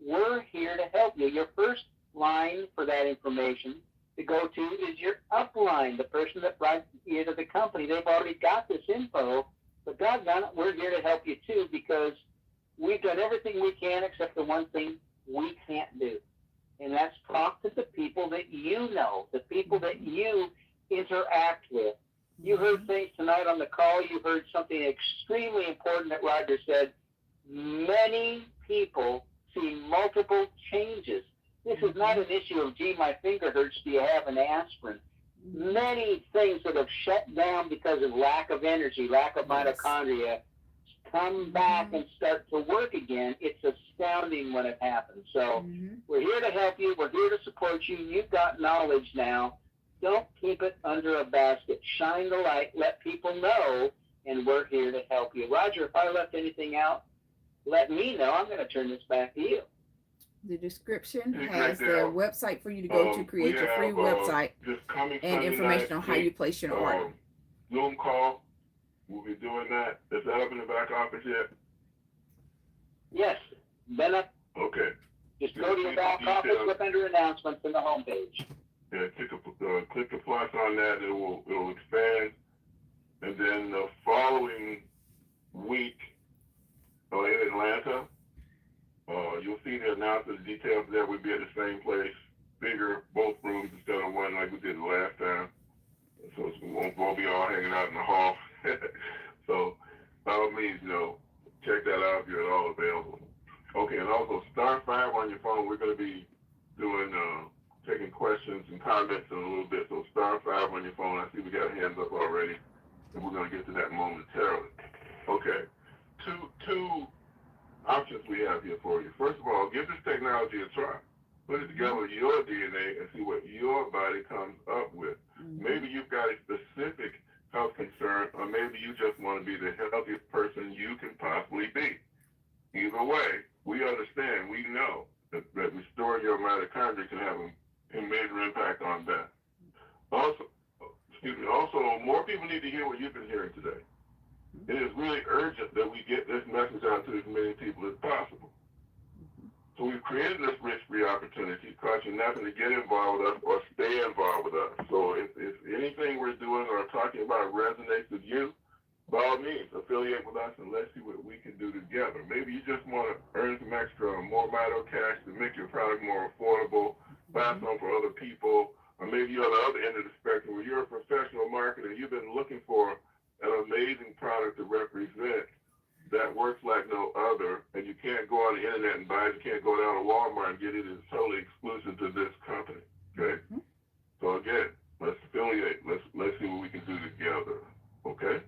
we're here to help you. Your first line for that information to go to is your upline, the person that brought you to the company. They've already got this info, but doggone it, we're here to help you too, because we've done everything we can except the one thing we can't do. And that's talk to the people that you know, the people that you interact with. You heard things tonight on the call. You heard something extremely important that Roger said. Many people see multiple changes. This is not an issue of, gee, my finger hurts, do you have an aspirin? Many things that have shut down because of lack of energy, lack of mitochondria, come back and start to work again. It's astounding when it happens. So we're here to help you. We're here to support you. You've got knowledge now. Don't keep it under a basket. Shine the light. Let people know, and we're here to help you. Roger, if I left anything out, let me know. I'm going to turn this back to you. The description has the website for you to go to create your free website and information on how you place your order. Zoom call. We'll be doing that. Is that up in the back office yet? Yes. Been up. Okay. Just go to your back office, look under announcements in the homepage. Yeah, click the plus on that. It will expand. And then the following week in Atlanta, you'll see the announcement details there. We'll be at the same place, bigger, both rooms instead of one like we did the last time. So we won't be all hanging out in the hall. So by all means, check that out if you're at all available. Okay, and also *5 on your phone. We're going to be doing taking questions and comments in a little bit. So *5 on your phone. I see we got hands up already, and we're going to get to that momentarily. Okay, two options we have here for you. First of all, give this technology a try. Put it together with your DNA and see what your body comes up with. Maybe you've got a specific health concern, or maybe you just want to be the healthiest person you can possibly be. Either way, we understand, we know that restoring your mitochondria can have a major impact on that. Also, more people need to hear what you've been hearing today. It is really urgent that we get this message out to as many people as possible. So we've created this risk-free opportunity, cost you nothing to get involved with us or stay involved with us. So if anything we're doing or talking about resonates with you, by all means, affiliate with us and let's see what we can do together. Maybe you just want to earn some extra MoreMito cash to make your product more affordable, buy some for other people, or maybe you're on the other end of the spectrum where you're a professional marketer and you've been looking for an amazing product to represent that works like no other, and you can't go on the internet and buy it. You can't go down to Walmart and get it. It's totally exclusive to this company. Okay. So again, let's affiliate. Let's see what we can do together. Okay.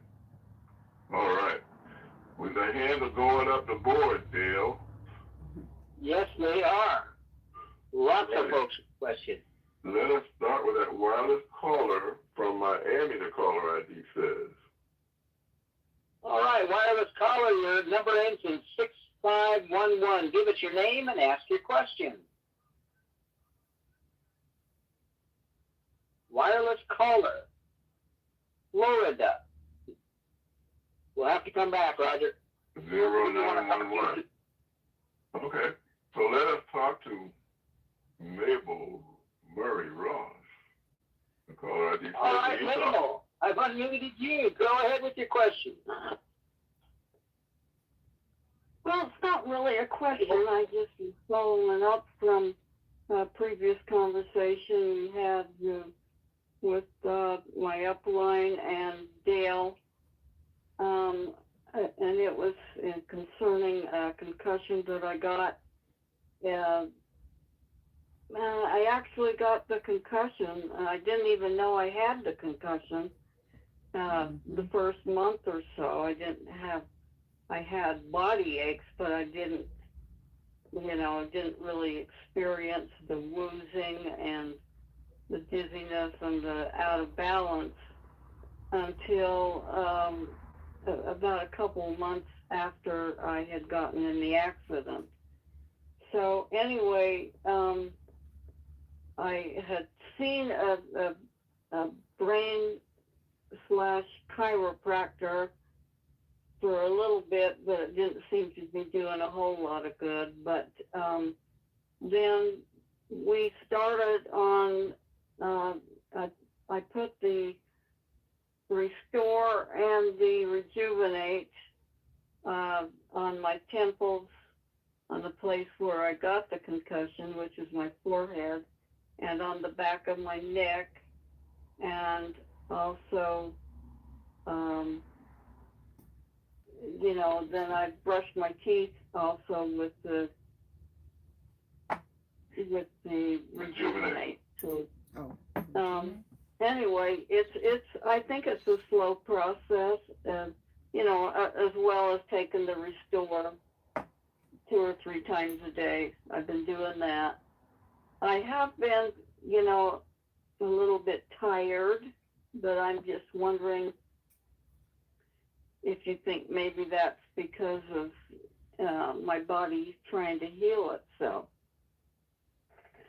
All right. With the hands are going up the board, Dale. Yes, they are. Lots of folks with questions. Let us start with that wireless caller from Miami. The caller ID says. All right, wireless caller, your number ends in 6511. Give us your name and ask your question. Wireless caller, Florida. We'll have to come back, Roger. 0911. Okay, so let us talk to Mabel Murray Ross. The caller ID says. All right, Mabel. I've unmuted you. Go ahead with your question. Well, it's not really a question. I just was following up from a previous conversation we had with my upline and Dale. And it was concerning a concussion that I got. I actually got the concussion. I didn't even know I had the concussion. the first month or so. I had body aches, but I didn't really experience the woozy and the dizziness and the out of balance until about a couple months after I had gotten in the accident. So anyway, I had seen a brain / chiropractor for a little bit, but it didn't seem to be doing a whole lot of good. But then we started on, I put the Restore and the Rejuvenate on my temples, on the place where I got the concussion, which is my forehead, and on the back of my neck, and also, then I brushed my teeth also with the Rejuvenate. So, anyway, I think it's a slow process, and as well as taking the Restore 2 or 3 times a day. I've been doing that. I have been, a little bit tired, but I'm just wondering if you think maybe that's because of my body trying to heal itself.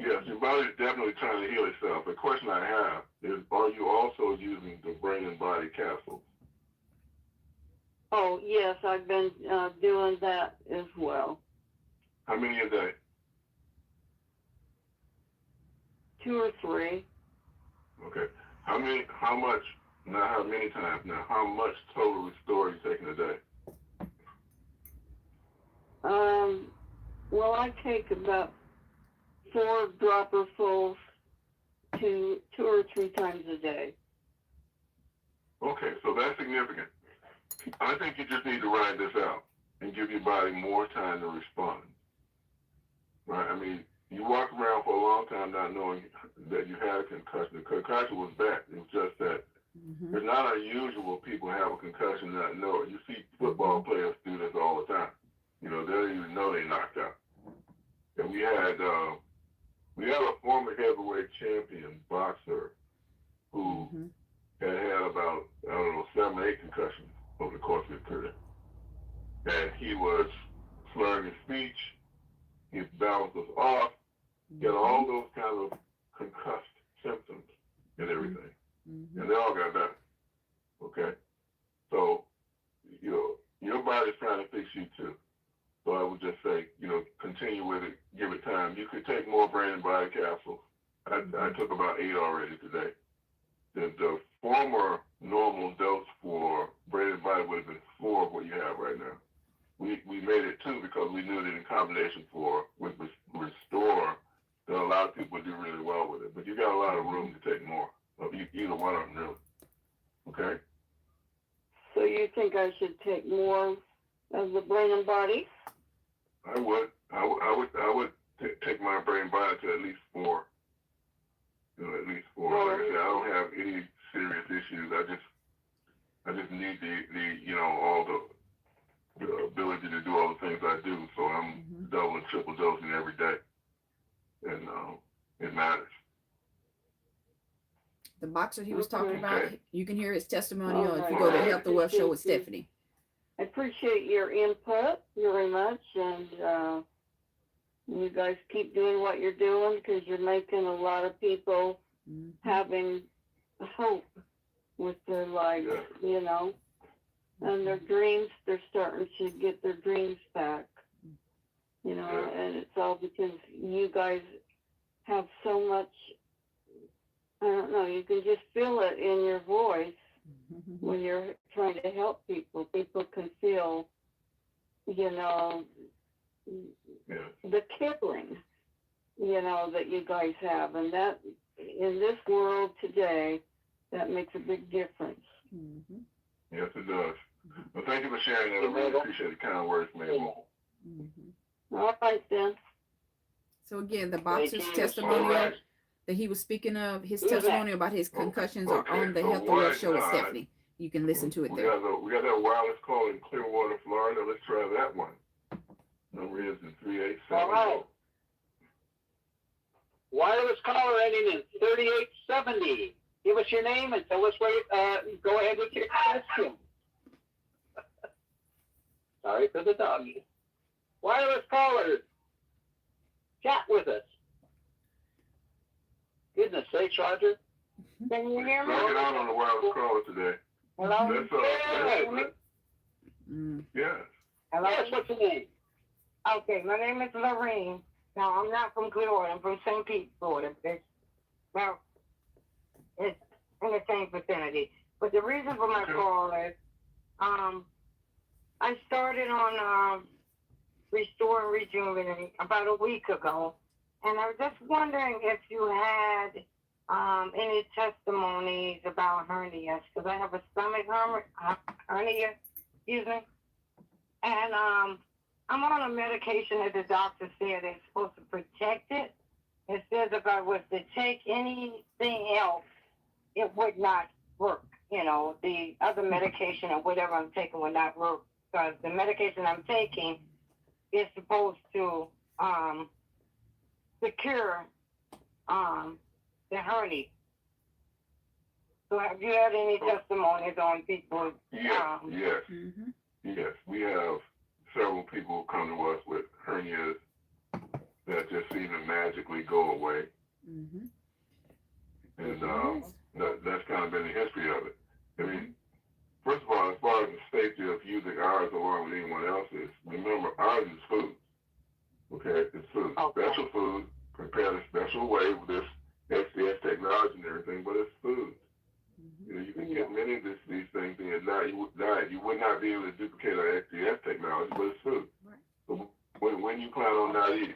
Yes, your body's definitely trying to heal itself. The question I have is, are you also using the brain and body capsules? Oh, yes, I've been doing that as well. How many a day? 2 or 3. Okay. How much, not how many times now, how much total Restore are you taking a day? Well, I take about 4 dropperfuls 2 or 3 times a day. Okay, so that's significant. I think you just need to ride this out and give your body more time to respond. Right? I mean, you walk around for a long time not knowing that you had a concussion. The concussion was bad. It was just that. It's not unusual people have a concussion and not know it. You see football players do this all the time. They don't even know they knocked out. And we had a former heavyweight champion boxer who had about, 7 or 8 concussions over the course of his career. And he was slurring his speech, his balance was off, he had all those kind of concussed symptoms and everything. And they all got better. Okay? So, your body's trying to fix you too. So I would just say, continue with it, give it time. You could take more brain and body capsules. I took about 8 already today. The former normal dose for brain and body would have been 4 of what you have right now. We made it 2 because we knew that in combination with Restore, that a lot of people would do really well with it. But you got a lot of room to take more of either one of them, really. Okay? So you think I should take more of the brain and body? I would take my brain body to at least 4. At least 4. Like I said, I don't have any serious issues. I just need the all the ability to do all the things I do. So I'm double and triple dosing every day, and it matters. The boxer he was talking about, you can hear his testimonial if you go to Health and Wealth Show with Stephanie. I appreciate your input very much, and you guys keep doing what you're doing because you're making a lot of people having hope with their life, and their dreams, they're starting to get their dreams back, and it's all because you guys have so much, I don't know, you can just feel it in your voice when you're trying to help people. People can feel, the caring, that you guys have. And that, in this world today, that makes a big difference. Yes, it does. Well, thank you for sharing that. I really appreciate the kind words, Mabel. All right, then. So again, the boxer's testimonial that he was speaking of, his testimony about his concussions are on the Health and Wealth Show with Stephanie. you can listen to it we there. got that wireless call in Clearwater, Florida. Let's try that one. Number is 387. All right. Wireless caller ending in 3870. Give us your name and tell us where. Go ahead with your question. Sorry for the doggy. Wireless callers, chat with us. Goodness sakes, Roger. Can you hear me? Log out on the wireless caller today. Hello? Yes. Hello? Yes, what's your name? Okay, my name is Lorraine. Now, I'm not from Clearwater. I'm from St. Pete, Florida. It's in the same vicinity. But the reason for my call is, I started on Restore and Rejuvenate about a week ago, and I was just wondering if you had any testimonies about hernias, because I have a stomach hernia, excuse me, and I'm on a medication that the doctor said is supposed to protect it. It says if I was to take anything else, it would not work. You know, the other medication or whatever I'm taking would not work, because the medication I'm taking is supposed to secure the hernia. So have you had any testimonies on people? Yes. Yes. We have several people come to us with hernias that just seem to magically go away. And that's kind of been the history of it. I mean, first of all, as far as the safety of using ours along with anyone else's, remember, ours is food. Okay? It's food. Special food, prepared a special way with this XDS technology and everything, but it's food. You know, you can get many of these things in your diet. You would not be able to duplicate our XDS technology, but it's food. So when you plan on not eating,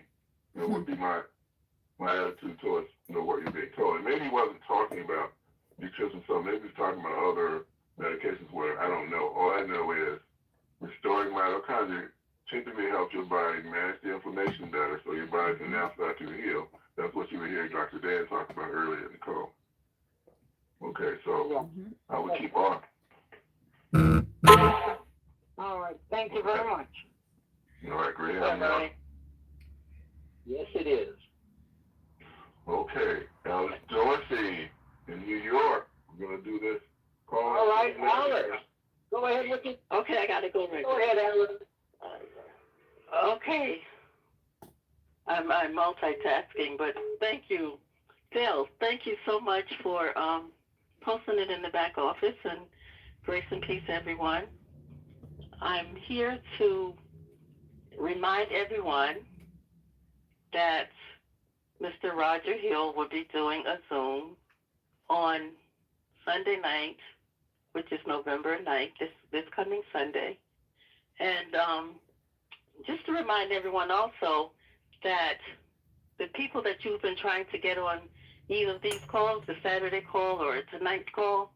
you know, would be my attitude towards, you know, what you're being told. And maybe he wasn't talking about nutrition, so maybe he's talking about other medications where I don't know. All I know is restoring mitochondria typically helps your body manage the inflammation better so your body can now start to heal. That's what you were hearing Dr. Dan talk about earlier in the call. Okay, so I would keep on. All right, thank you very much. All right, great. Yes, it is. Okay, Alice Dorsey in New York. We're going to do this call. All right, Alice. Go ahead with it. Okay, I got to go right Go ahead, Alice. Okay. I'm multitasking, but thank you. Phil, thank you so much for posting it in the back office, and grace and peace, everyone. I'm here to remind everyone that Mr. Roger Hill will be doing a Zoom on Sunday night, which is November 9th, this coming Sunday. And just to remind everyone also that the people that you've been trying to get on either of these calls, the Saturday call or tonight's call,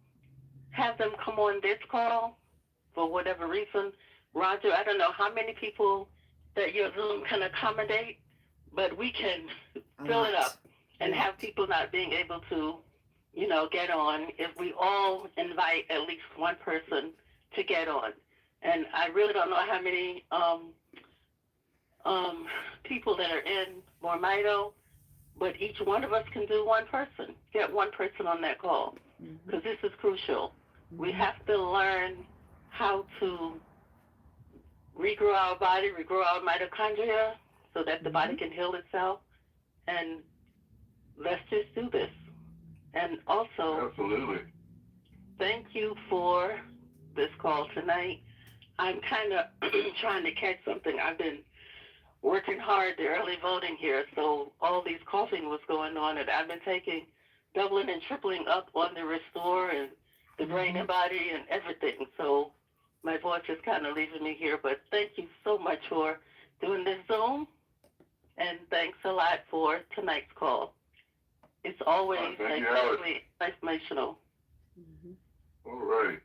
have them come on this call for whatever reason. Roger, I don't know how many people that your Zoom can accommodate, but we can fill it up and have people not being able to, you know, get on if we all invite at least one person to get on. And I really don't know how many people that are in MoreMito, but each one of us can do one person, get one person on that call, because this is crucial. We have to learn how to regrow our body, regrow our mitochondria so that the body can heal itself. And let's just do this. And also, absolutely, thank you for this call tonight. I'm kind of trying to catch something. I've been working hard, the early voting here, so all these coughing was going on, and I've been taking, doubling and tripling up on the Restore and the brain and body and everything. So my voice is kind of leaving me here, but thank you so much for doing this Zoom, and thanks a lot for tonight's call. It's always incredibly informational. All right.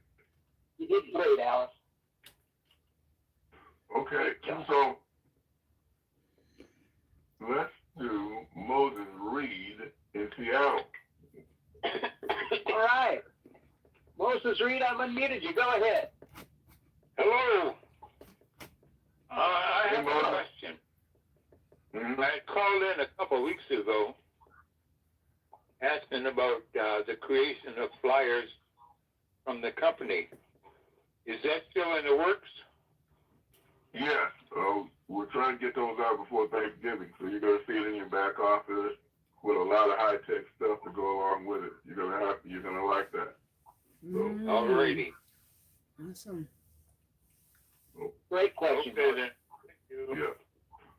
You did great, Alice. Okay, so let's do Moses Reed in Seattle. All right. Moses James Reed, I've unmuted you. Go ahead. Hello. I have a question. I called in a couple of weeks ago asking about the creation of flyers from the company. Is that still in the works? Yes. We're trying to get those out before Thanksgiving, so you're going to see it in your back office with a lot of high-tech stuff to go along with it. You're going to like that. So, alrighty. Awesome. Great question. Okay, then. Thank you. Yeah.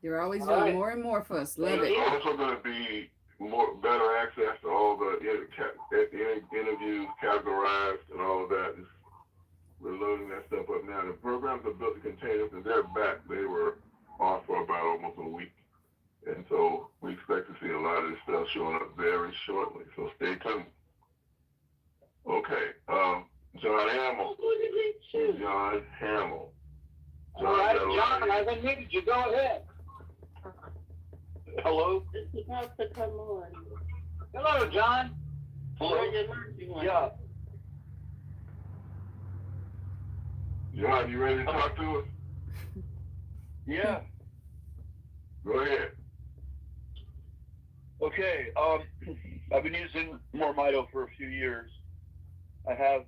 They're always doing more and more for us. Love it. There's also going to be better access to all the interviews categorized and all of that. We're loading that stuff up now. The programs are built in containers, and they're back. They were off for about almost a week. And so we expect to see a lot of this stuff showing up very shortly. So stay tuned. Okay. John Hamill. John Hamill. All right, John, I've unmuted you. Go ahead. Hello? This is about to come on. Hello, John. Hello? Yeah. John, you ready to talk to us? Yeah. Go ahead. Okay. I've been using MoreMito for a few years. I have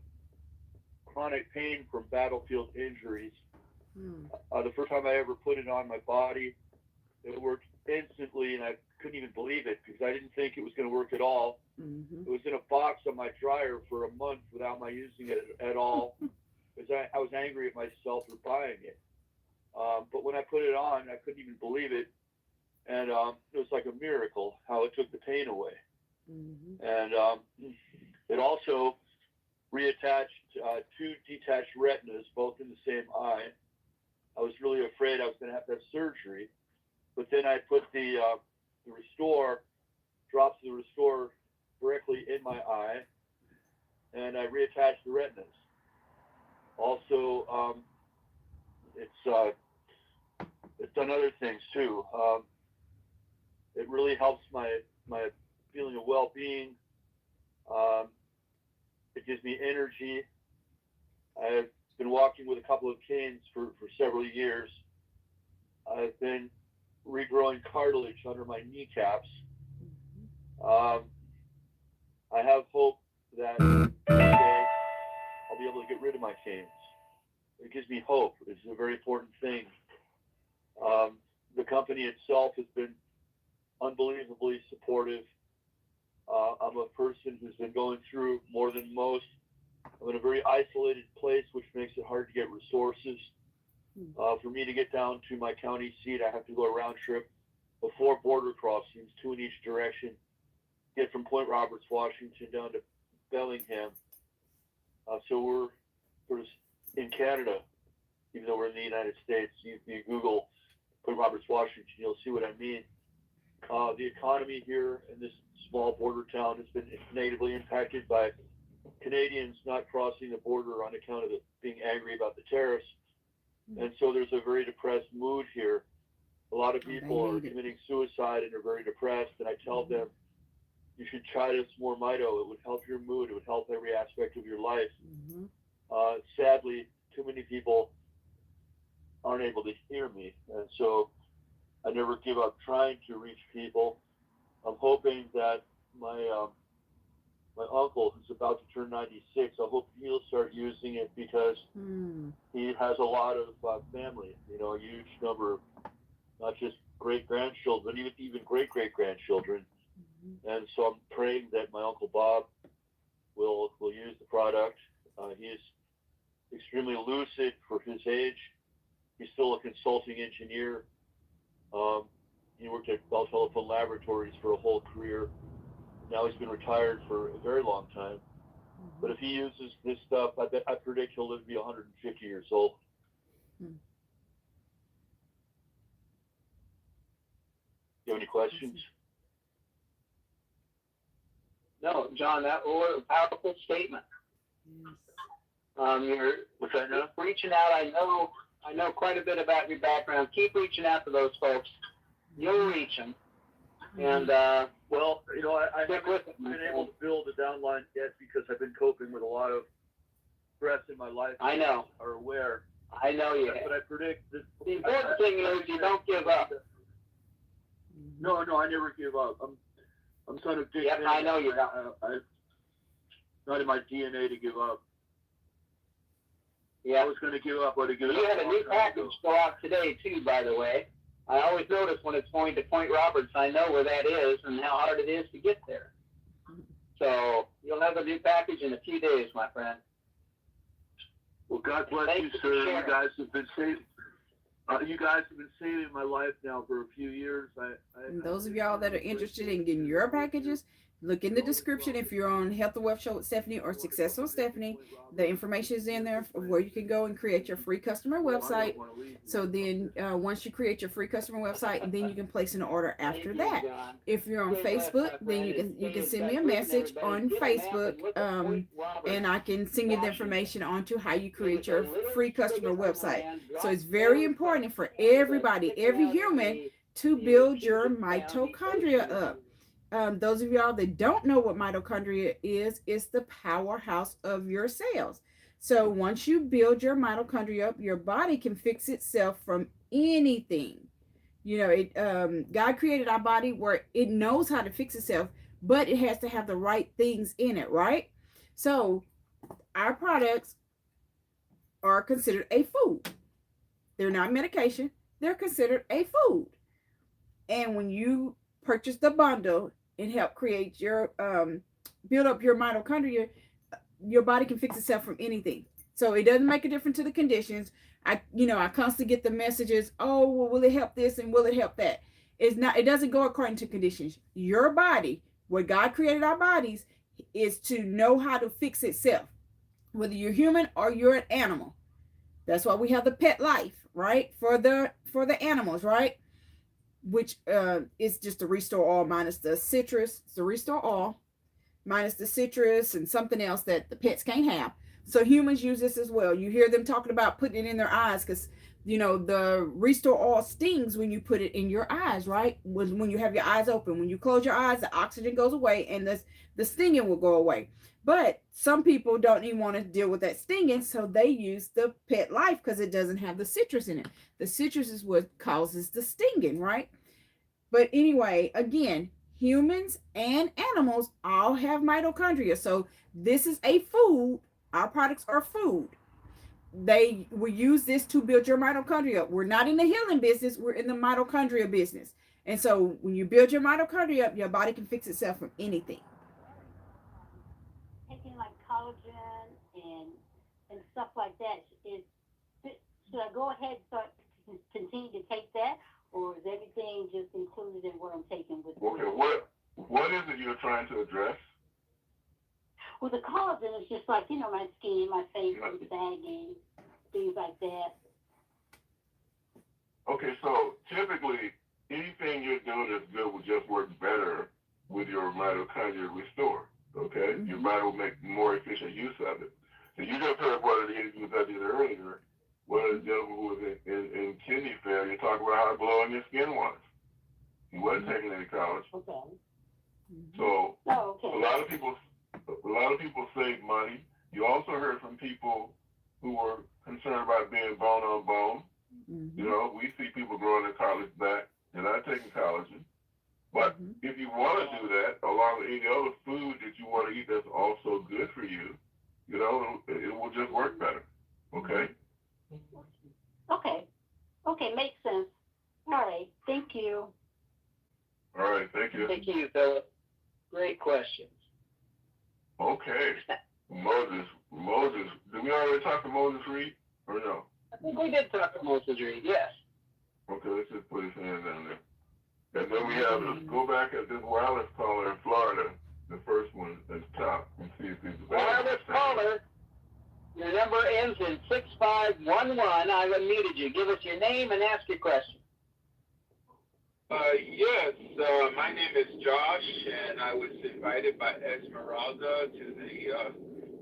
chronic pain from battlefield injuries. The first time I ever put it on my body, it worked instantly, and I couldn't even believe it because I didn't think it was going to work at all. It was in a box on my dryer for a month without my using it at all because I was angry at myself for buying it. But when I put it on, I couldn't even believe it. And it was like a miracle how it took the pain away. And it also reattached two detached retinas, both in the same eye. I was really afraid I was going to have surgery. But then I put the drops of the Restore directly in my eye, and I reattached the retinas. Also, it's done other things too. It really helps my feeling of well-being. It gives me energy. I've been walking with a couple of canes for several years. I've been regrowing cartilage under my kneecaps. I have hope that one day I'll be able to get rid of my canes. It gives me hope. It's a very important thing. The company itself has been unbelievably supportive. I'm a person who's been going through more than most. I'm in a very isolated place, which makes it hard to get resources. For me to get down to my county seat, I have to go a round trip of 4 border crossings, 2 in each direction, get from Point Roberts, Washington, down to Bellingham. So we're sort of in Canada, even though we're in the United States. You Google Point Roberts, Washington, you'll see what I mean. The economy here in this small border town has been negatively impacted by Canadians not crossing the border on account of being angry about the tariffs. And so there's a very depressed mood here. A lot of people are committing suicide and are very depressed. And I tell them, you should try this MoreMito. It would help your mood. It would help every aspect of your life. Sadly, too many people aren't able to hear me. And so I never give up trying to reach people. I'm hoping that my uncle, who's about to turn 96, I hope he'll start using it because he has a lot of family, a huge number of not just great-grandchildren, but even great-great-grandchildren. And so I'm praying that my Uncle Bob will use the product. He is extremely lucid for his age. He's still a consulting engineer. He worked at Bell Telephone Laboratories for a whole career. Now he's been retired for a very long time. But if he uses this stuff, I predict he'll live to be 150 years old. You have any questions? No, John, that was a powerful statement. You're What's that now? reaching out. I know quite a bit about your background. Keep reaching out to those folks. You'll reach them. And well, I haven't been able to build a downline yet because I've been coping with a lot of progressed in my life. I know. Are aware. I know you have. But I predict that The important thing is you don't give up. No, I never give up. I'm sort of Yep, I know you don't. It's not in my DNA to give up. Yeah. I was going to give up, but to give up. You had a new package go out today too, by the way. I always notice when it's going to Point Roberts, I know where that is and how hard it is to get there. So you'll have a new package in a few days, my friend. Well, God bless you, sir. You guys have been saving. You guys have been saving my life now for a few years. And those of y'all that are interested in getting your packages, look in the description if you're on Health and Wealth Show with Stephanie or Successful Stephanie. The information is in there of where you can go and create your free customer website. So then once you create your free customer website, then you can place an order after that. If you're on Facebook, then you can send me a message on Facebook, and I can send you the information on to how you create your free customer website. So it's very important for everybody, every human, to build your mitochondria up. Those of y'all that don't know what mitochondria is, it's the powerhouse of your cells. So once you build your mitochondria up, your body can fix itself from anything. You know, God created our body where it knows how to fix itself, but it has to have the right things in it, right? So our products are considered a food. They're not medication. They're considered a food. And when you purchase the bundle and help create your build up your mitochondria, your body can fix itself from anything. So it doesn't make a difference to the conditions. I constantly get the messages, oh, well, will it help this and will it help that? It doesn't go according to conditions. Your body, what God created our bodies, is to know how to fix itself, whether you're human or you're an animal. That's why we have the Petlife, right? For the animals, right? Which is just the Restore All minus the citrus. It's the Restore All minus the citrus and something else that the pets can't have. So humans use this as well. You hear them talking about putting it in their eyes because, you know, the Restore All stings when you put it in your eyes, right? When you have your eyes open. When you close your eyes, the oxygen goes away and the stinging will go away. But some people don't even want to deal with that stinging, so they use the Petlife because it doesn't have the citrus in it. The citrus is what causes the stinging, right? But anyway, again, humans and animals all have mitochondria. So this is a food. Our products are food. They will use this to build your mitochondria. We're not in the healing business. We're in the mitochondria business. And so when you build your mitochondria up, your body can fix itself from anything. Taking like collagen and stuff like that, should I go ahead and start to continue to take that, or is everything just included in what I'm taking with Okay, what is it you're trying to address? Well, the collagen is just like, you know, my skin, my face is sagging, things like that. Okay, so typically anything you're doing that's good will just work better with your mitochondria restore. Okay, your body will make more efficient use of it. So you just heard one of the interviews I did earlier. One of the gentlemen who was in kidney failure talked about how glowing your skin was. He wasn't taking any college. Okay. So a lot of people save money. You also heard from people who were concerned about being bone on bone. You know, we see people growing their cartilage back. They're not taking collagen. But if you want to do that, along with any other food that you want to eat that's also good for you, you know, it will just work better. Okay? Okay, makes sense. All right, thank you. All right, thank you. Thank you, Philip. Great questions. Okay. Moses, did we already talk to Moses Reed or no? I think we did talk to Moses Reed, yes. Okay, let's just put his hand down there. And then we have, let's go back at this wireless caller in Florida, the first one at the top, and see if he's available. Wireless caller, your number ends in 6511. I've unmuted you. Give us your name and ask your question. Yes, my name is Josh, and I was invited by Esmeralda to the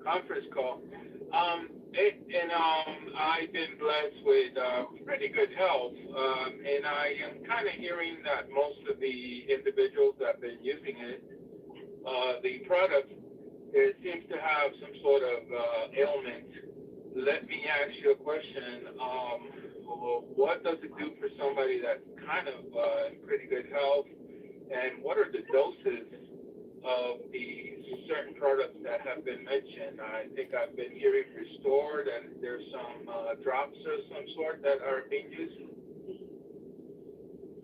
conference call. I've been blessed with pretty good health, and I am kind of hearing that most of the individuals that have been using it, the product, it seems to have some sort of ailment let me ask you a question. What does it do for somebody that's kind of in pretty good health? And what are the doses of the certain products that have been mentioned? I think I've been hearing Restored, and there's some drops of some sort that are being used.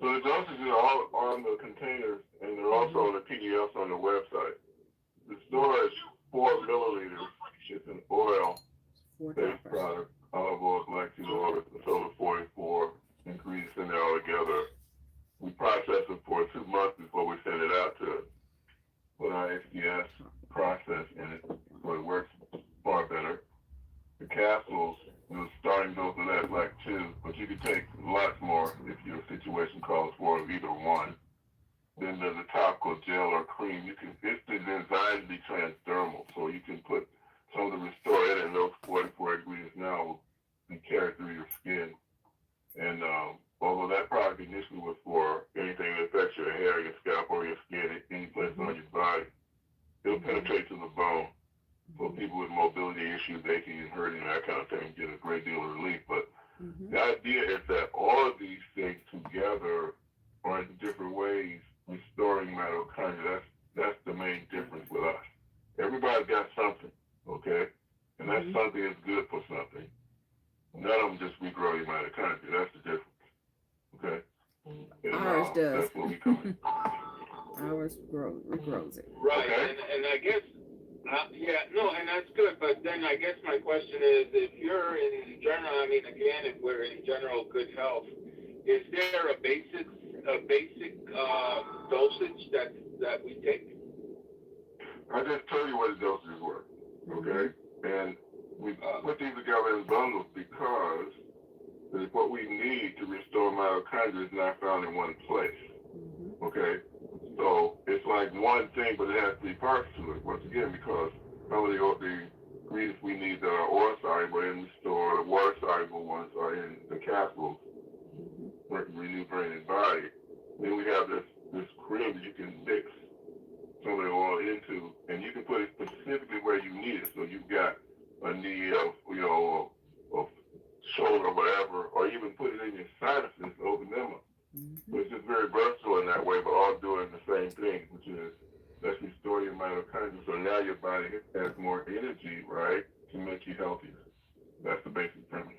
So the dosages are all on the containers, and they're also on the PDFs on the website. The store is 4 milliliters. It's an oil-based product, olive oil, flaxseed oil, a total of 44 ingredients in there all together. We process it for 2 months before we send it out to put our SDS process in it, so it works far better. The capsules, the starting dose of that is like 2, but you can take lots more if your situation calls for either one. Then there's a topical gel or cream. It's designed to be transdermal, so you can put some of the Restore in, and those 44 ingredients now will be carried through your skin. And although that product initially was for anything that affects your hair, your scalp, or your skin, any place on your body, it'll penetrate to the bone. So people with mobility issues, aching and hurting, that kind of thing, get a great deal of relief. But the idea is that all of these things together, or in different ways, restoring mitochondria. That's the main difference with us. Everybody's got something, okay? And that something is good for something. None of them just regrow your mitochondria. That's the difference, okay? And, ours does. That's where we come in. Ours regrows it. Right, Okay. and I guess, and that's good. But then I guess my question is, if you're in general, I mean, again, if we're in general good health, is there a basic dosage that we take? I just told you what the dosages were, okay? And we put these together in bundles because what we need to restore mitochondria is not found in one place, okay? So it's like one thing, but it has 3 parts to it, once again, because some of the ingredients we need that are oil-soluble in Restore, the water-soluble ones are in the capsules, Renew Brain and Body. Then we have this cream that you can mix some of the oil into, and you can put it specifically where you need it. So you've got a need of shoulder or whatever, or even put it in your sinuses to open them up. So it's just very versatile in that way, but all doing the same thing, which is let's restore your mitochondria. So now your body has more energy, right, to make you healthier. That's the basic premise.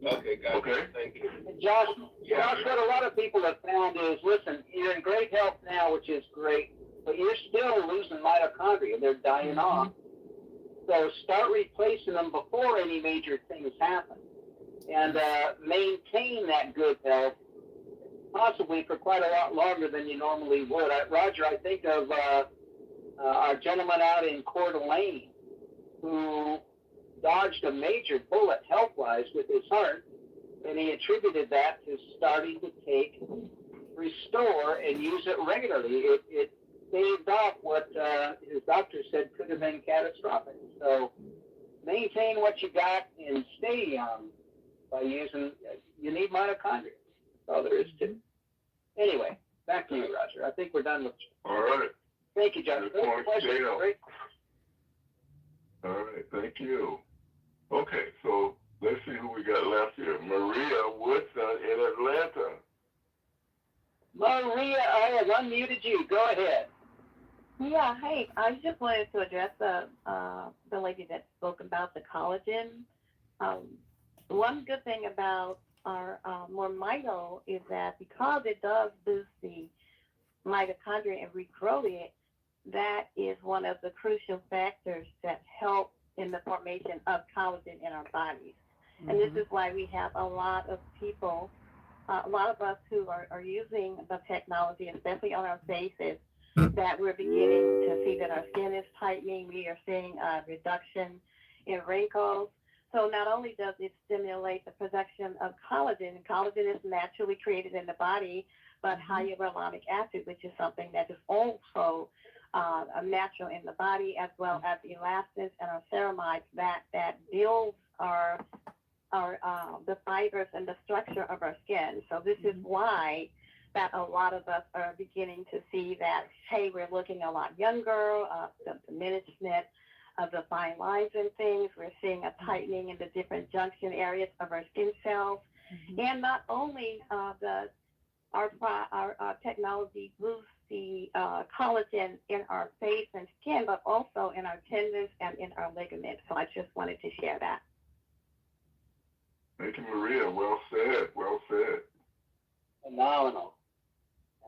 Okay, guys. Okay. Thank you. Josh, what a lot of people have found is, listen, you're in great health now, which is great, but you're still losing mitochondria. They're dying off. So start replacing them before any major things happen. And maintain that good health, possibly for quite a lot longer than you normally would. Roger, I think of our gentleman out in Coeur d'Alene who dodged a major bullet health-wise with his heart, and he attributed that to starting to take Restore and use it regularly. It staved off what his doctor said could have been catastrophic. So maintain what you got and stay young by using, you need mitochondria. That's all there is to it. Anyway, back to you, Roger. I think we're done with you. All right. Thank you, Josh. Great question. Great. All right, thank you. Okay, so let's see who we got left here. Maria Woodson in Atlanta. Maria, I have unmuted you. Go ahead. Yeah, hey, I just wanted to address the lady that spoke about the collagen. One good thing about our MoreMito is that because it does boost the mitochondria and regrow it, that is one of the crucial factors that help in the formation of collagen in our bodies. And this is why we have a lot of people, a lot of us who are using the technology, especially on our faces, that we're beginning to see that our skin is tightening. We are seeing a reduction in wrinkles. So not only does it stimulate the production of collagen, and collagen is naturally created in the body, but hyaluronic acid, which is something that is also natural in the body, as well as elastins and our ceramides that builds the fibers and the structure of our skin. So this is why that a lot of us are beginning to see that, hey, we're looking a lot younger, the diminishment of the fine lines and things. We're seeing a tightening in the different junction areas of our skin cells. And not only our technology boosts the collagen in our face and skin, but also in our tendons and in our ligaments. So I just wanted to share that. Thank you, Maria. Well said. Well said. Phenomenal.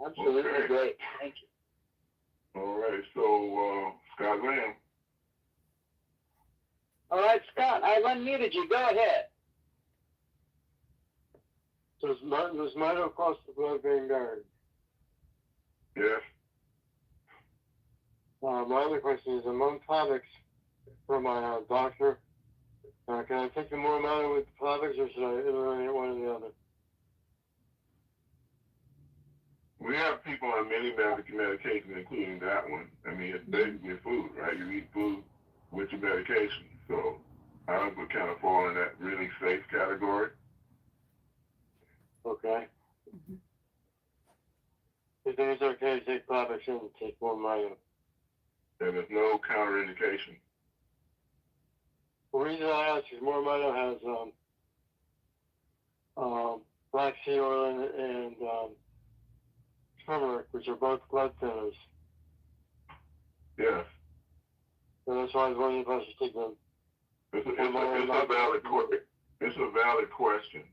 Absolutely Okay. great. Thank you. All right. So, Scott Lamb. All right, Scott, I've unmuted you. Go ahead. Does Mito cross the blood-brain barrier? Yes. My other question is, among products for my doctor, can I take the MoreMito with the products, or should I eliminate one or the other? We have people on many medications, including that one. I mean, it's basically food, right? You eat food with your medication. So I would kind of fall in that really safe category. Okay. You think it's okay to take products and take MoreMito? And there's no counterindication. The reason I ask is MoreMito has black seed oil and turmeric, which are both blood thinners. Yes. So that's why I was wondering if I should take them. It's a valid question.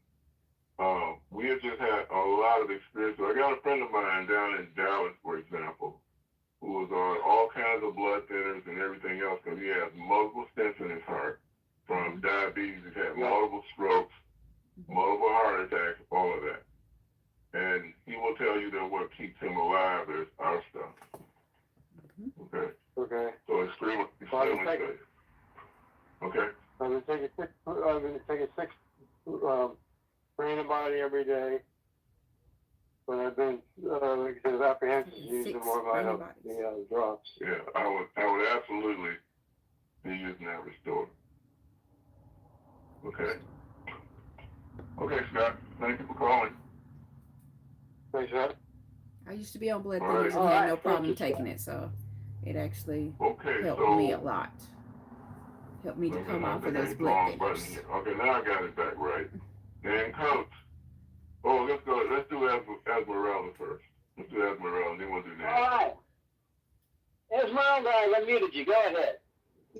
We have just had a lot of experience. So I got a friend of mine down in Dallas, for example, who was on all kinds of blood thinners and everything else because he has multiple stents in his heart from diabetes. He's had multiple strokes, multiple heart attacks, all of that. And he will tell you that what keeps him alive is our stuff. Okay. Okay. So extremely safe. Okay. I've been taking six for antibody every day, but I've been like I said, apprehensive to use the MoreMito, the drops. Yeah, I would absolutely be using that Restore. Okay. Okay, Scott. Thank you for calling. Thanks, Scott. I used to be on blood All thinners right. and had All no right, problem thank you. taking it, so it actually Okay, helped so me a lot. Helped me to come off of those blood thinners. Okay, now I got it back right. And Coach. Oh, let's go. Let's do Esmeralda first. Let's do Esmeralda, and then we'll do that. All right. Esmeralda, I've unmuted you. Go ahead.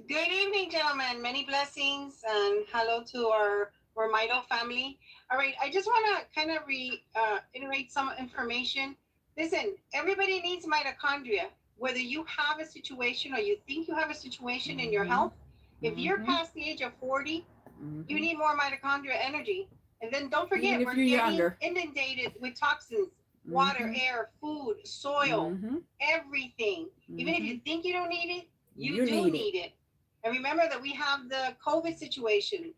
Good evening, gentlemen. Many blessings and hello to our MoreMito family. All right, I just want to kind of reiterate some information. Listen, everybody needs mitochondria. Whether you have a situation or you think you have a situation in your health, if you're past the age of 40, you need more mitochondria energy. And then don't forget, we're getting inundated with toxins, water, air, food, soil, everything. Even if you think you don't need it, you do need it. And remember that we have the COVID situation.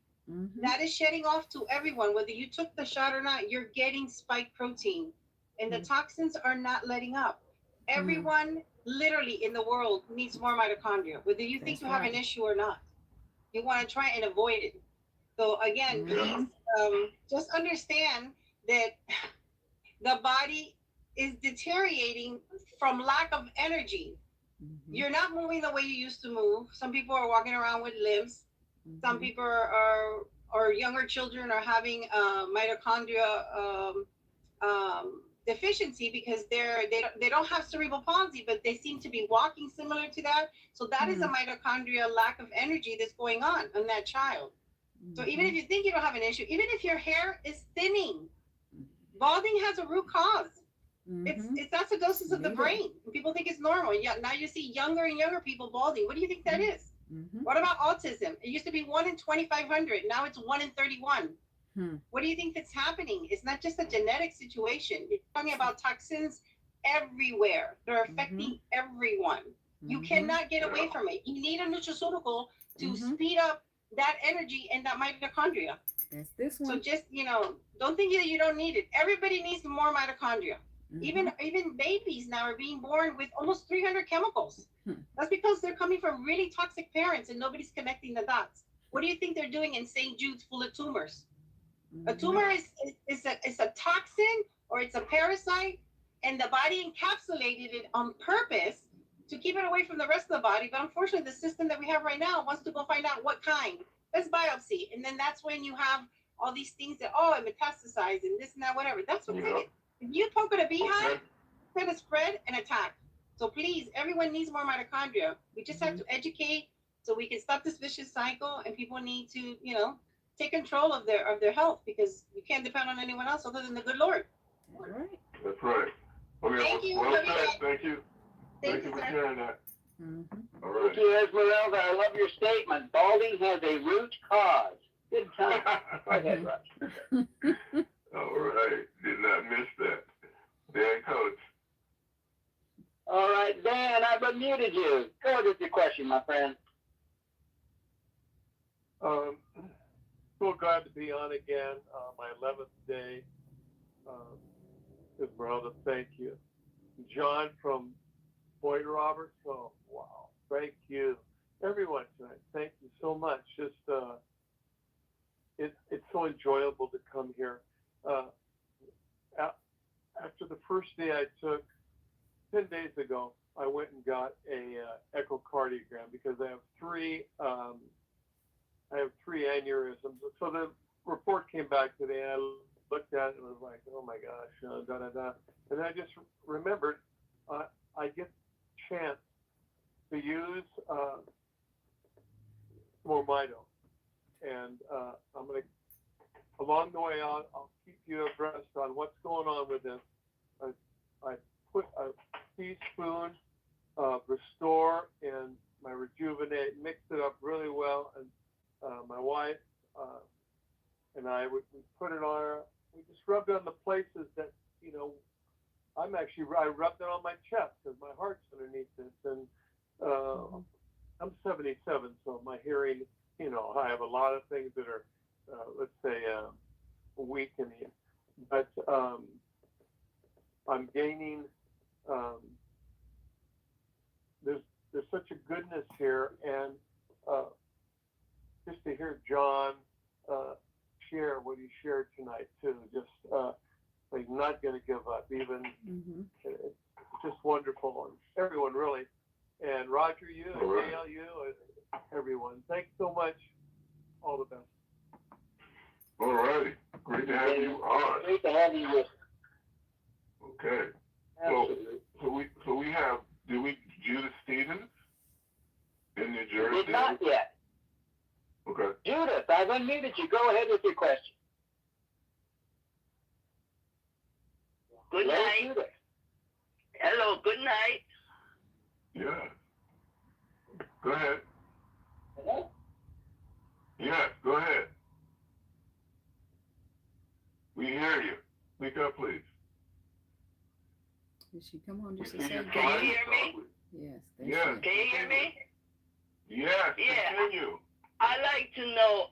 That is shedding off to everyone. Whether you took the shot or not, you're getting spike protein. And the toxins are not letting up. Everyone literally in the world needs more mitochondria, whether you think you have an issue or not. You want to try and avoid it. So again, please just understand that the body is deteriorating from lack of energy. You're not moving the way you used to move. Some people are walking around with limps. Some people or younger children are having mitochondria deficiency because they don't have cerebral palsy, but they seem to be walking similar to that. So that is a mitochondria lack of energy that's going on in that child. So even if you think you don't have an issue, even if your hair is thinning, balding has a root cause. It's acidosis of the brain. People think it's normal. Yeah, now you see younger and younger people balding. What do you think that is? What about autism? It used to be 1 in 2,500. Now it's 1 in 31. What do you think that's happening? It's not just a genetic situation. You're talking about toxins everywhere. They're affecting everyone. You cannot get away from it. You need a nutraceutical to speed up that energy and that mitochondria. That's this one. So just, don't think that you don't need it. Everybody needs more mitochondria. Even babies now are being born with almost 300 chemicals. That's because they're coming from really toxic parents and nobody's connecting the dots. What do you think they're doing in St. Jude's full of tumors? A tumor is a toxin or it's a parasite, and the body encapsulated it on purpose to keep it away from the rest of the body. But unfortunately, the system that we have right now wants to go find out what kind. Let's biopsy. And then that's when you have all these things that, oh, it metastasized and this and that, whatever. That's what's in it. If you poke at a beehive, it's going to spread and attack. So please, everyone needs more mitochondria. We just have to educate so we can stop this vicious cycle, and people need to, you know, take control of their health, because you can't depend on anyone else other than the good Lord. All right. That's right. Okay, Thank you. well said. Thank you. Thank you for sir. sharing that. Mm-hmm. All right. Thank you, Esmeralda. I love your statement. Balding has a root cause. Good time. Go ahead, Roger. All right. Did not miss that. Dan, Coach. All right, Dan, I've unmuted you. Go ahead with your question, my friend. So glad to be on again. My 11th day. Esmeralda, thank you. John from Boyd Roberts. Oh, wow. Thank you. Everyone tonight, thank you so much. Just, it's so enjoyable to come here. After the first day I took, 10 days ago, I went and got a echocardiogram because I have three aneurysms. So the report came back today, and I looked at it and was like, oh my gosh, da da da. And I just remembered I get a chance to use MoreMito, and I'm gonna, along the way, I'll keep you abreast on what's going on with this. I put a teaspoon of Restore in my Rejuvenate, mixed it up really well, and my wife and I we put it on. We just rubbed it on the places that, you know, I rubbed it on my chest because my heart's underneath this, and I'm 77, so my hearing, you know, I have a lot of things that are, let's say, weakening, but I'm gaining. There's such a goodness here, and just to hear John share what he shared tonight too, just like not going to give up, even it's just wonderful, and everyone really, and Roger, you, and Gail, you, and everyone, thanks so much. All the best. All righty. Great to have you on. Great to have you with. Okay. So we have, Judith Stevens in New Jersey? Did not yet. Okay. Judith, I've unmuted you. Go ahead with your question. Good night. Judith. Hello, good night. Yeah. Go ahead. Hello? Yes, go ahead. We hear you. Speak up, please. Did she come on just a Can second? Can you hear me? Yes. Yes. Can you hear me? Yes, Yeah. continue. I like to know,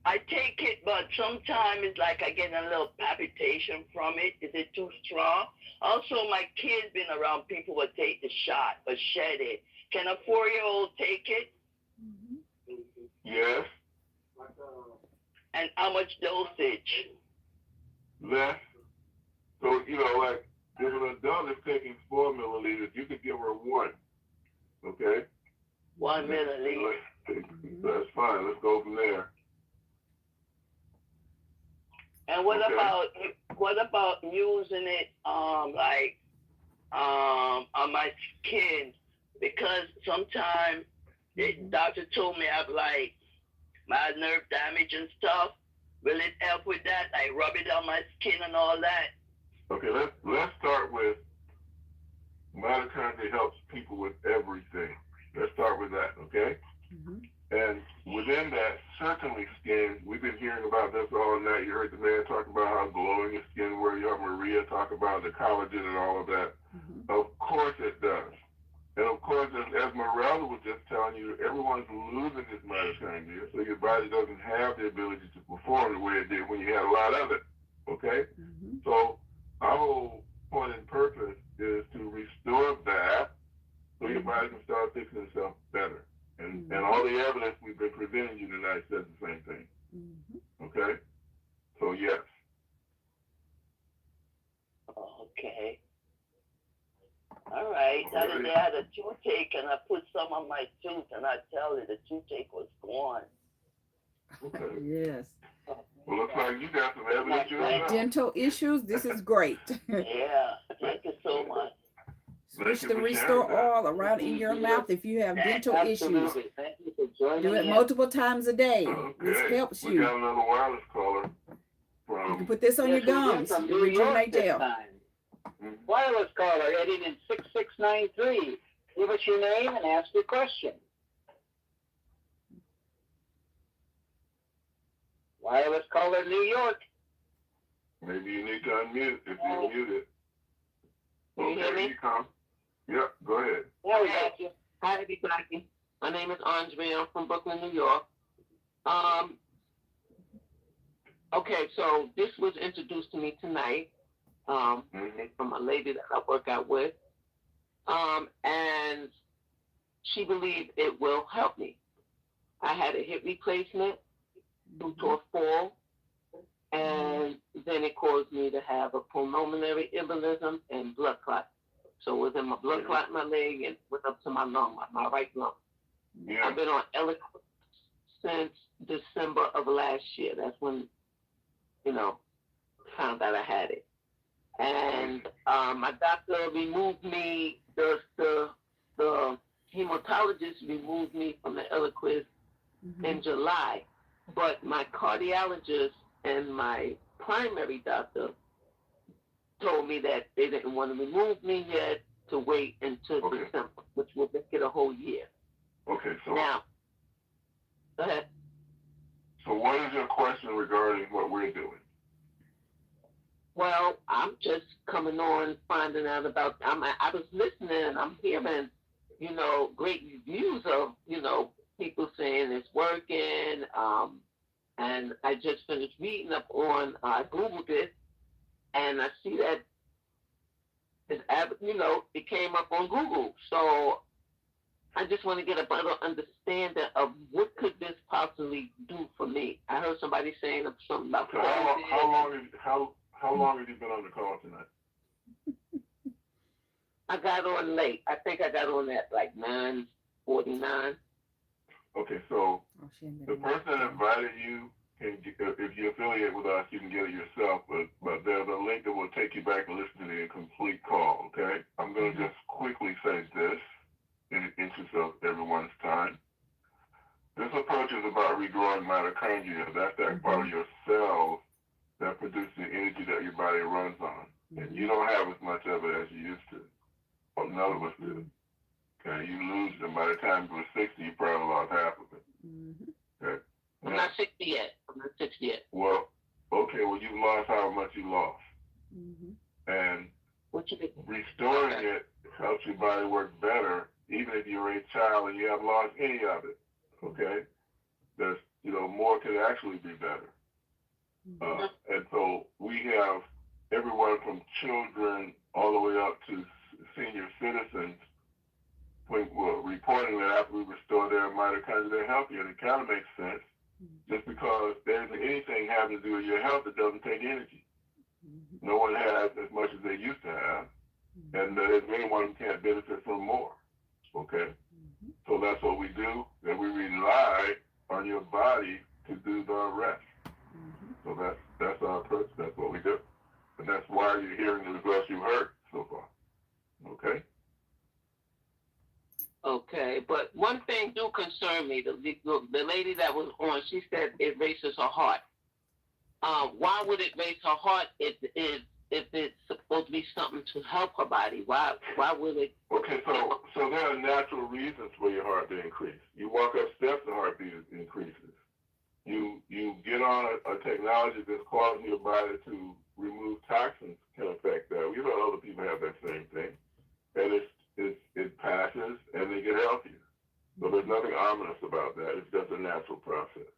I take it, but sometimes it's like I get a little palpitation from it. Is it too strong? Also, my kid's been around people who take the shot or shed it. Can a 4-year-old take it? Yes. And how much dosage? Less. So, you know, like, if an adult is taking 4 milliliters, you could give her 1. Okay? 1 milliliter. That's fine. Let's go from there. And what about using it on my skin? Because sometimes the doctor told me I have like my nerve damage and stuff. Will it help with that? I rub it on my skin and all that. Okay, let's start with mitochondria helps people with everything. Let's start with that, okay? And within that, certainly skin, we've been hearing about this all night. You heard the man talk about how glowing your skin were. You heard Maria talk about the collagen and all of that. Of course it does. And of course, as Esmeralda was just telling you, everyone's losing this mitochondria, so your body doesn't have the ability to perform the way it did when you had a lot of it, okay? So our whole point and purpose is to restore that so your body can start fixing itself better. And all the evidence we've been presenting you tonight says the same thing. Okay? So yes. Okay. All right. right. The other day I had a toothache and I put some on my tooth and I tell you the toothache was gone. Okay. Yes. Well, looks like you got some evidence yourself. Dental issues, this is great. Yeah, thank you so much. Switch the Restore Oil around in your mouth if you have dental issues. Thank you for joining Do it in. multiple times a day. Okay. This helps We you. got another wireless caller from. You can put this on your Yes, we did gums. from Your New York Rejuvenate this Gel. time. Wireless caller ending in 6693. Give us your name and ask your question. Wireless caller, New York. Maybe you need to unmute if you're muted. Can you hear me? Here you come. Yep, go ahead. Yeah, we got you. Hi, everybody. My name is Andrea. I'm from Brooklyn, New York. Okay, so this was introduced to me tonight from a lady that I work out with. And she believed it will help me. I had a hip replacement due to a fall, and then it caused me to have a pulmonary embolism and blood clot. So it was in my blood clot in my leg and went up to my lung, my right lung. Yeah. I've been on Eliquis since December of last year. That's when, found out I had it. And my doctor removed me, the hematologist removed me from the Eliquis in July. But my cardiologist and my primary doctor told me that they didn't want to remove me yet, to wait until December, which will make it a whole year. Okay, so Now, go ahead. So what is your question regarding what we're doing? Well, I'm just coming on, finding out about. I was listening, and I'm hearing, great reviews of, people saying it's working. And I just finished reading up on. I Googled it, and I see that it came up on Google. So I just want to get a better understanding of what could this possibly do for me. I heard somebody saying something about So how long have you been on the call tonight? I got on late. I think I got on at like 9:49. Okay, so the person that invited you, if you affiliate with us, you can get it yourself, but there's a link that will take you back and listen to the complete call, okay? I'm going to just quickly say this in the interest of everyone's time. This approach is about regrowing mitochondria. That's that part of your cells that produces the energy that your body runs on. And you don't have as much of it as you used to. Well, none of us do. Okay, you lose them. By the time you were 60, you probably lost half of it. Okay. I'm not 60 yet. Well, okay, well, you lost how much you lost. And restoring it helps your body work better, even if you're a child and you haven't lost any of it. Okay? There's, more can actually be better. And so we have everyone from children all the way up to senior citizens reporting that after we restore their mitochondria, they're healthier. And it kind of makes sense, just because there isn't anything having to do with your health that doesn't take energy. No one has as much as they used to have, and there's anyone who can't benefit from more. Okay? So that's what we do, and we rely on your body to do the rest. So that's our approach. That's what we do. And that's why you're hearing the results you've heard so far. Okay? Okay, but one thing do concern me. The lady that was on, she said it races her heart. Why would it race her heart if it's supposed to be something to help her body? Why would it? Okay, so there are natural reasons for your heart to increase. You walk up steps, the heartbeat increases. You get on a technology that's causing your body to remove toxins can affect that. We've had other people have that same thing. And it passes and they get healthier. So there's nothing ominous about that. It's just a natural process.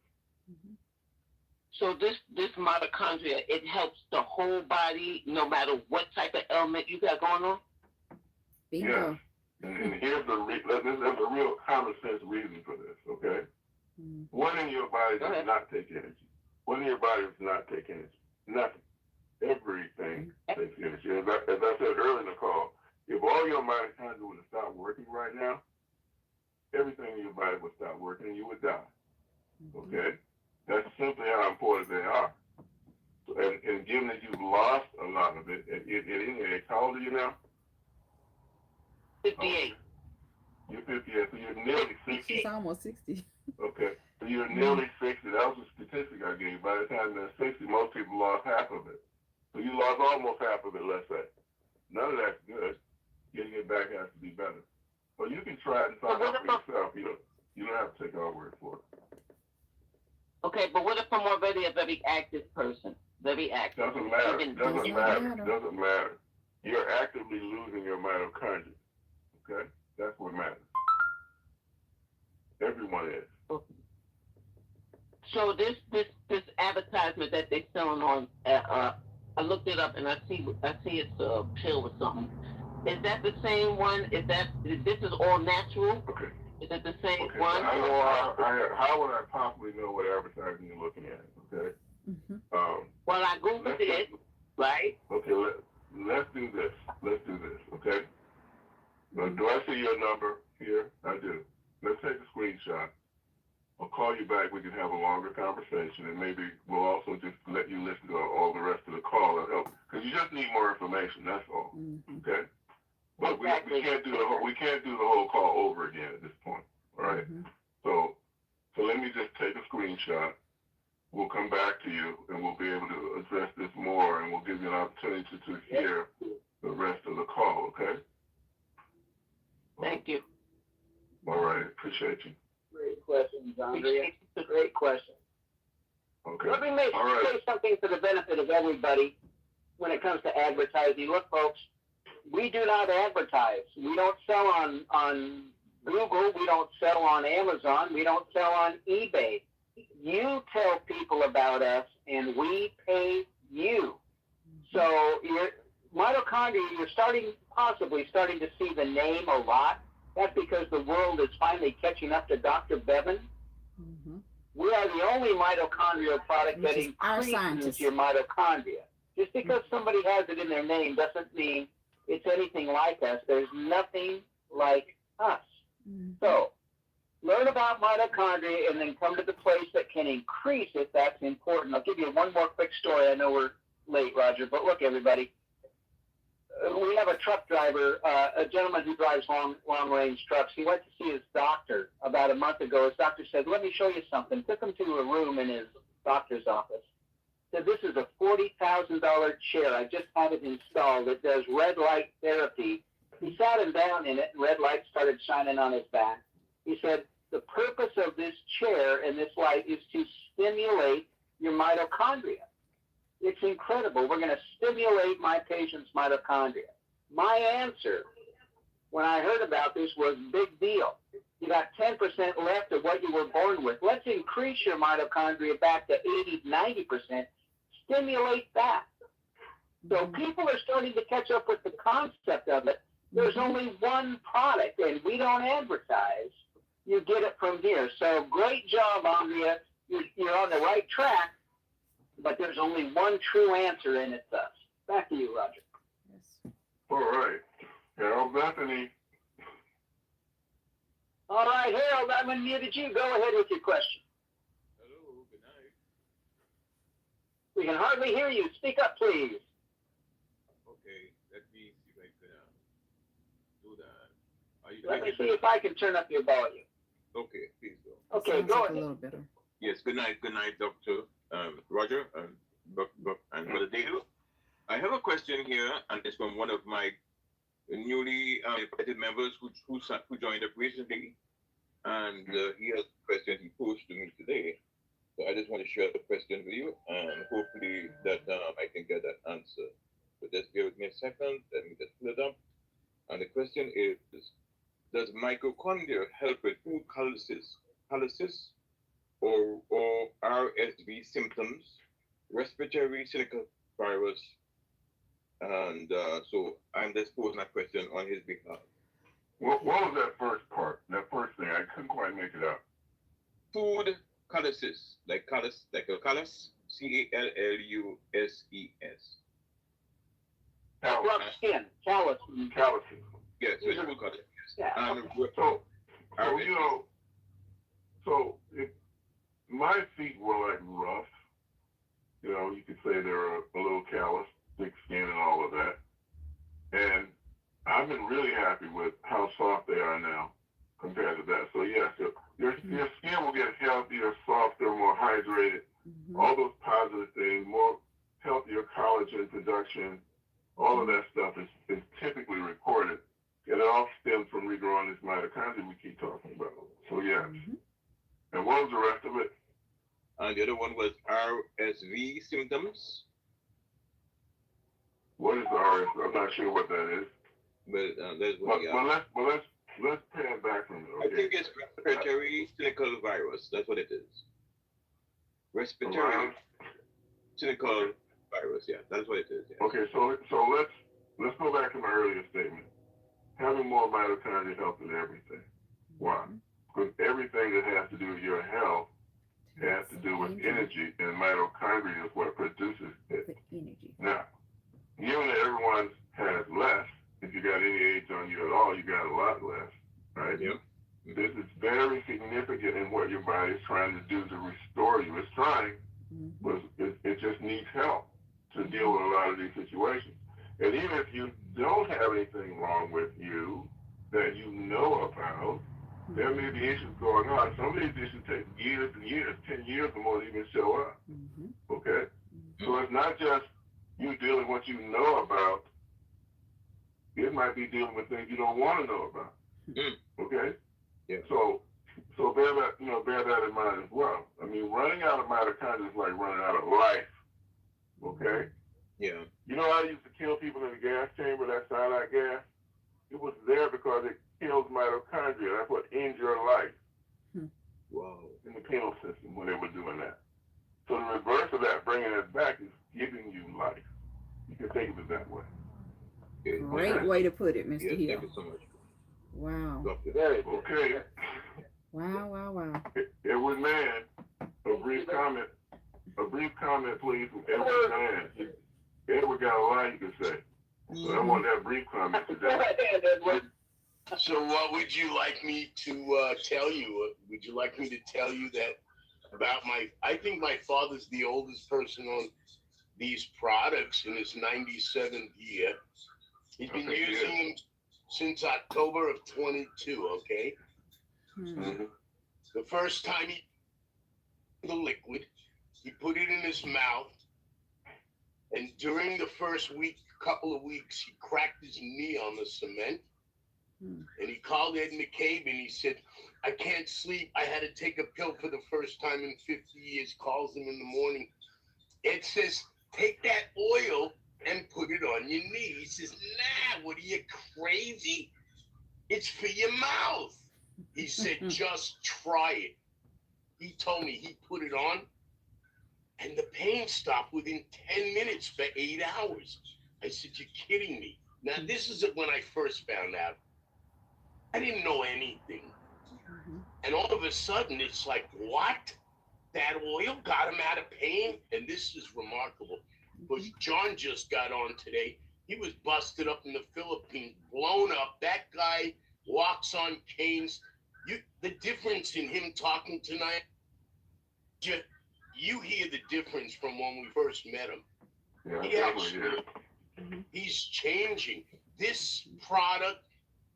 So this mitochondria, it helps the whole body, no matter what type of ailment you got going on? Yes. And here's there's a real common sense reason for this, okay? What in your body does not take energy? What in your body does not take energy? Nothing. Everything takes energy. As I said earlier in the call, if all your mitochondria was right now, everything in your body would stop working and you would die. Okay? That's simply how important they are. And given that you've lost a lot of it, at any age, how old are you now? 58. You're 58, so you're nearly 60. She's almost 60. Okay, so you're nearly 60. That was a statistic I gave. By the time they're 60, most people lost half of it. So you lost almost half of it, let's say. None of that's good. Getting it back has to be better. But you can try it and find out for yourself. You don't have to take our word for it. Okay, but what if I'm already a very active person? Very active. Doesn't matter. Doesn't matter. You're actively losing your mitochondria. Okay? That's what matters. Everyone is. Okay. So this advertisement that they're selling on, I looked it up and I see it's a pill or something. Is that the same one? This is all natural? Okay. Is it the same okay, one? How would I possibly know what advertising you're looking at? Okay. Well, I Googled it, right? Okay, let's do this. Okay. Do I see your number here? I do. Let's take a screenshot. I'll call you back. We can have a longer conversation, and maybe we'll also just let you listen to all the rest of the call. Because you just need more information. That's all. Okay. But we can't do the whole call over again at this point. All right. So let me just take a screenshot. We'll come back to you, and we'll be able to address this more, and we'll give you an opportunity to hear the rest of the call. Okay. Thank you. All right. Appreciate you. Great question, Andrea. Great question. Okay. Let me say something for the benefit of everybody when it comes to advertising. Look, folks, we do not advertise. We don't sell on Google. We don't sell on Amazon. We don't sell on eBay. You tell people about us, and we pay you. So your mitochondria, you're possibly starting to see the name a lot. That's because the world is finally catching up to Dr. Bevan. We are the only mitochondrial product that increases your mitochondria. Just because somebody has it in their name doesn't mean it's anything like us. There's nothing like us. So learn about mitochondria and then come to the place that can increase it. That's important. I'll give you one more quick story. I know we're late, Roger, but look, everybody. We have a truck driver, a gentleman who drives long-range trucks. He went to see his doctor about a month ago. His doctor said, "Let me show you something." Took him to a room in his doctor's office. Said, "This is a $40,000 chair. I just had it installed. It does red light therapy." He sat him down in it, and red light started shining on his back. He said, "The purpose of this chair and this light is to stimulate your mitochondria. It's incredible. We're going to stimulate my patient's mitochondria." My answer when I heard about this was big deal. You got 10% left of what you were born with. Let's increase your mitochondria back to 80, 90%. Stimulate that. So people are starting to catch up with the concept of it. There's only one product, and we don't advertise. You get it from here. So great job, Andrea. You're on the right track. But there's only one true answer, and it's us. Back to you, Roger. Yes. All right. Harold, Bethany. All right, Harold, I'm unmuted you. Go ahead with your question. Hello, good night. We can hardly hear you. Speak up, please. Okay, let me see if I can do that. Let me see if I can turn up your volume. Okay, please go. Okay, go ahead. A little better. Yes, good night, Dr. Roger and Brother Dale. I have a question here, and it's from one of my newly invited members who joined up recently, and he has a question he posed to me today. So I just want to share the question with you, and hopefully that I can get that answer. So just bear with me a second. Let me just pull it up. And the question is, does mitochondria help with food calluses or RSV symptoms, respiratory syncytial virus? And so I'm just posing a question on his behalf. What was that first part? That first thing, I couldn't quite make it out. Food calluses, like a callus, CALLUSES. Rough skin, callus. Yes, so it's food calluses. Yeah. So you know, so my feet were like rough. You know, you could say they're a little callous, thick skin, and all of that. And I've been really happy with how soft they are now compared to that. So yes, your skin will get healthier, softer, more hydrated. All those positive things, more healthier collagen production. All of that stuff is typically reported. And it all stems from regrowing this mitochondria we keep talking about. So yes. And what was the rest of it? And the other one was RSV symptoms. What is RSV? I'm not sure what that is. But let's pan back from it. Okay? I think it's respiratory clinical virus. That's what it is. Respiratory clinical virus. Yeah, that's what it is. Yeah. Okay, so let's go back to my earlier statement. Having more mitochondria helps with everything. Why? Because everything that has to do with your health has to do with energy, and mitochondria is what produces it. Now, given that everyone has less, if you got any age on you at all, you got a lot less, right? Yep. This is very significant in what your body is trying to do to restore you. It's trying, but it just needs help to deal with a lot of these situations. And even if you don't have anything wrong with you that you know about, there may be issues going on. Some of these issues take years and years, 10 years or more to even show up. Okay? So it's not just you dealing with what you know about. It might be dealing with things you don't want to know about. Okay? Yeah. So bear that in mind as well. I mean, running out of mitochondria is like running out of life. Okay? Yeah. You know how I used to kill people in the gas chamber, that cyanide gas? It was there because it kills mitochondria. That's what ends your life. Wow. In the penal system when they were doing that. So the reverse of that, bringing it back, is giving you life. You can think of it that way. Great way to put it, Mr. Hill. Thank you so much. Wow. Very good. Okay. Wow. Edward Mann, a brief comment, please, from Edward Mann. Edward got a lot you can say. So I want that brief comment today. So what would you like me to tell you? Would you like me to tell you that about I think my father's the oldest person on these products in his 97th year. He's been using them since October of 22, okay? The first time he the liquid, he put it in his mouth, and during the first couple of weeks, he cracked his knee on the cement. And he called Ed McCabe and he said, I can't sleep. I had to take a pill for the first time in 50 years. Calls him in the morning. Ed says, take that oil and put it on your knee. He says, nah, what are you, crazy? It's for your mouth. He said, just try it. He told me he put it on and the pain stopped within 10 minutes for 8 hours. I said, you're kidding me. Now, this is when I first found out. I didn't know anything. And all of a sudden, it's like, what? That oil got him out of pain? And this is remarkable. Because John just got on today. He was busted up in the Philippines, blown up. That guy walks on canes. The difference in him talking tonight, you hear the difference from when we first met him. He's changing. This product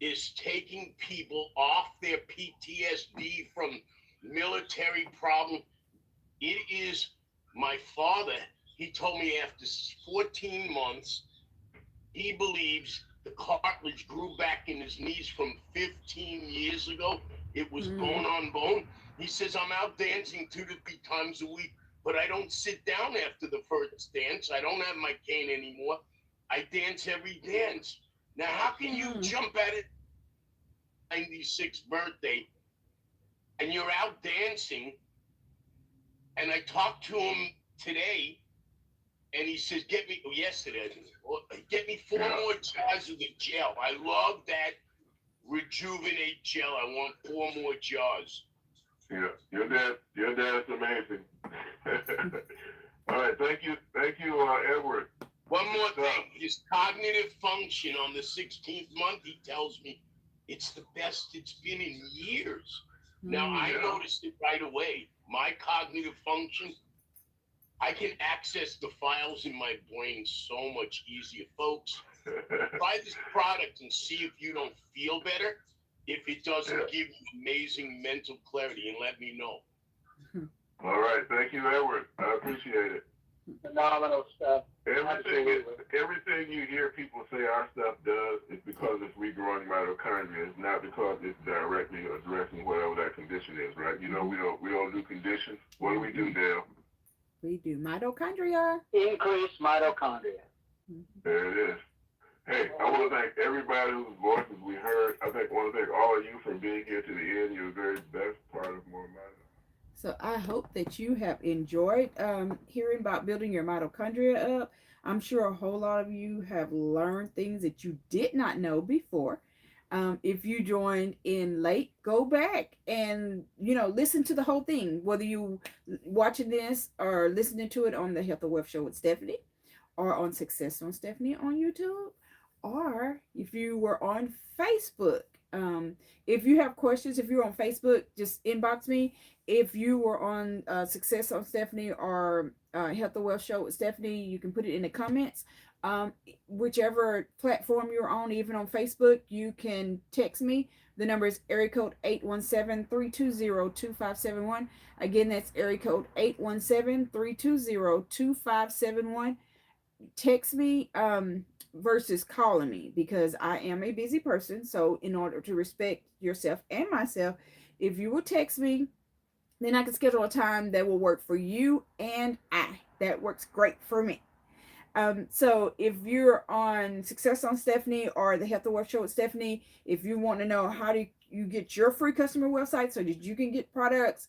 is taking people off their PTSD from military problem. It is my father. He told me after 14 months, he believes the cartilage grew back in his knees from 15 years ago. It was bone on bone. He says, I'm out dancing 2 to 3 times a week, but I don't sit down after the first dance. I don't have my cane anymore. I dance every dance. Now, how can you jump at it 96th birthday and you're out dancing? And I talked to him today and he says, get me 4 more jars of the gel. I love that Rejuvenate Gel. I want 4 more jars. Yeah, your dad's amazing. All right, thank you, Edward. One more thing, his cognitive function on the 16th month, he tells me, It's the best it's been in years. Now, I noticed it right away. My cognitive function, I can access the files in my brain so much easier. Folks, try this product and see if you don't feel better. If it doesn't give you amazing mental clarity, and let me know. All right. Thank you, Edward. I appreciate it. Phenomenal stuff. Everything you hear people say our stuff does is because it's regrowing mitochondria. It's not because it's directly addressing whatever that condition is, right? You know, we don't do conditions. What do we do, Dale? We do mitochondria. Increase mitochondria. There it is. Hey, I want to thank everybody whose voices we heard. I want to thank all of you for being here to the end. You're the very best part of MoreMito. So I hope that you have enjoyed hearing about building your mitochondria up. I'm sure a whole lot of you have learned things that you did not know before. If you joined in late, go back and, listen to the whole thing, whether you watching this or listening to it on the Health and Wealth Show with Stephanie or on Success on Stephanie on YouTube, or if you were on Facebook. If you have questions, if you're on Facebook, just inbox me. If you were on Success on Stephanie or Health and Wealth Show with Stephanie, you can put it in the comments. Whichever platform you're on, even on Facebook, you can text me. The number is area code 817-320-2571. Again, that's area code 817-320-2571. Text me versus calling me, because I am a busy person. So in order to respect yourself and myself, if you will text me, then I can schedule a time that will work for you and I. That works great for me. So if you're on Success on Stephanie or the Health and Wealth Show with Stephanie, if you want to know how do you get your free customer website so that you can get products,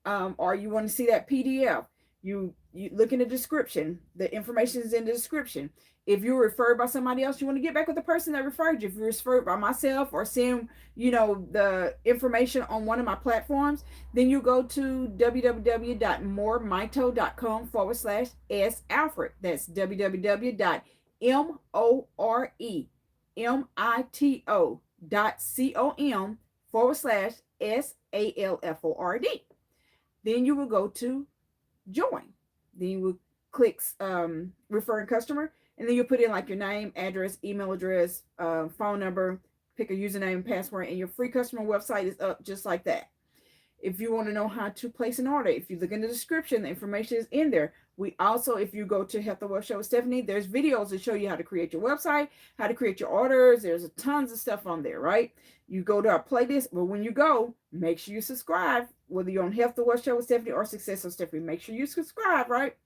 or you want to see that PDF, you look in the description. The information is in the description. If you're referred by somebody else, you want to get back with the person that referred you. If you're referred by myself or seeing, the information on one of my platforms, then you go to www.moremito.com/S Alfred. That's www.moremito.com/SALFORD. Then you will go to join. Then you will click referring customer, and then you put in like your name, address, email address, phone number, pick a username and password, and your free customer website is up just like that. If you want to know how to place an order, if you look in the description, the information is in there. We also, if you go to Health and Wealth Show with Stephanie, there's videos that show you how to create your website, how to create your orders. There's tons of stuff on there, right? You go to our playlist, but when you go, make sure you subscribe, whether you're on Health and Wealth Show with Stephanie or Success on Stephanie, make sure you subscribe, right?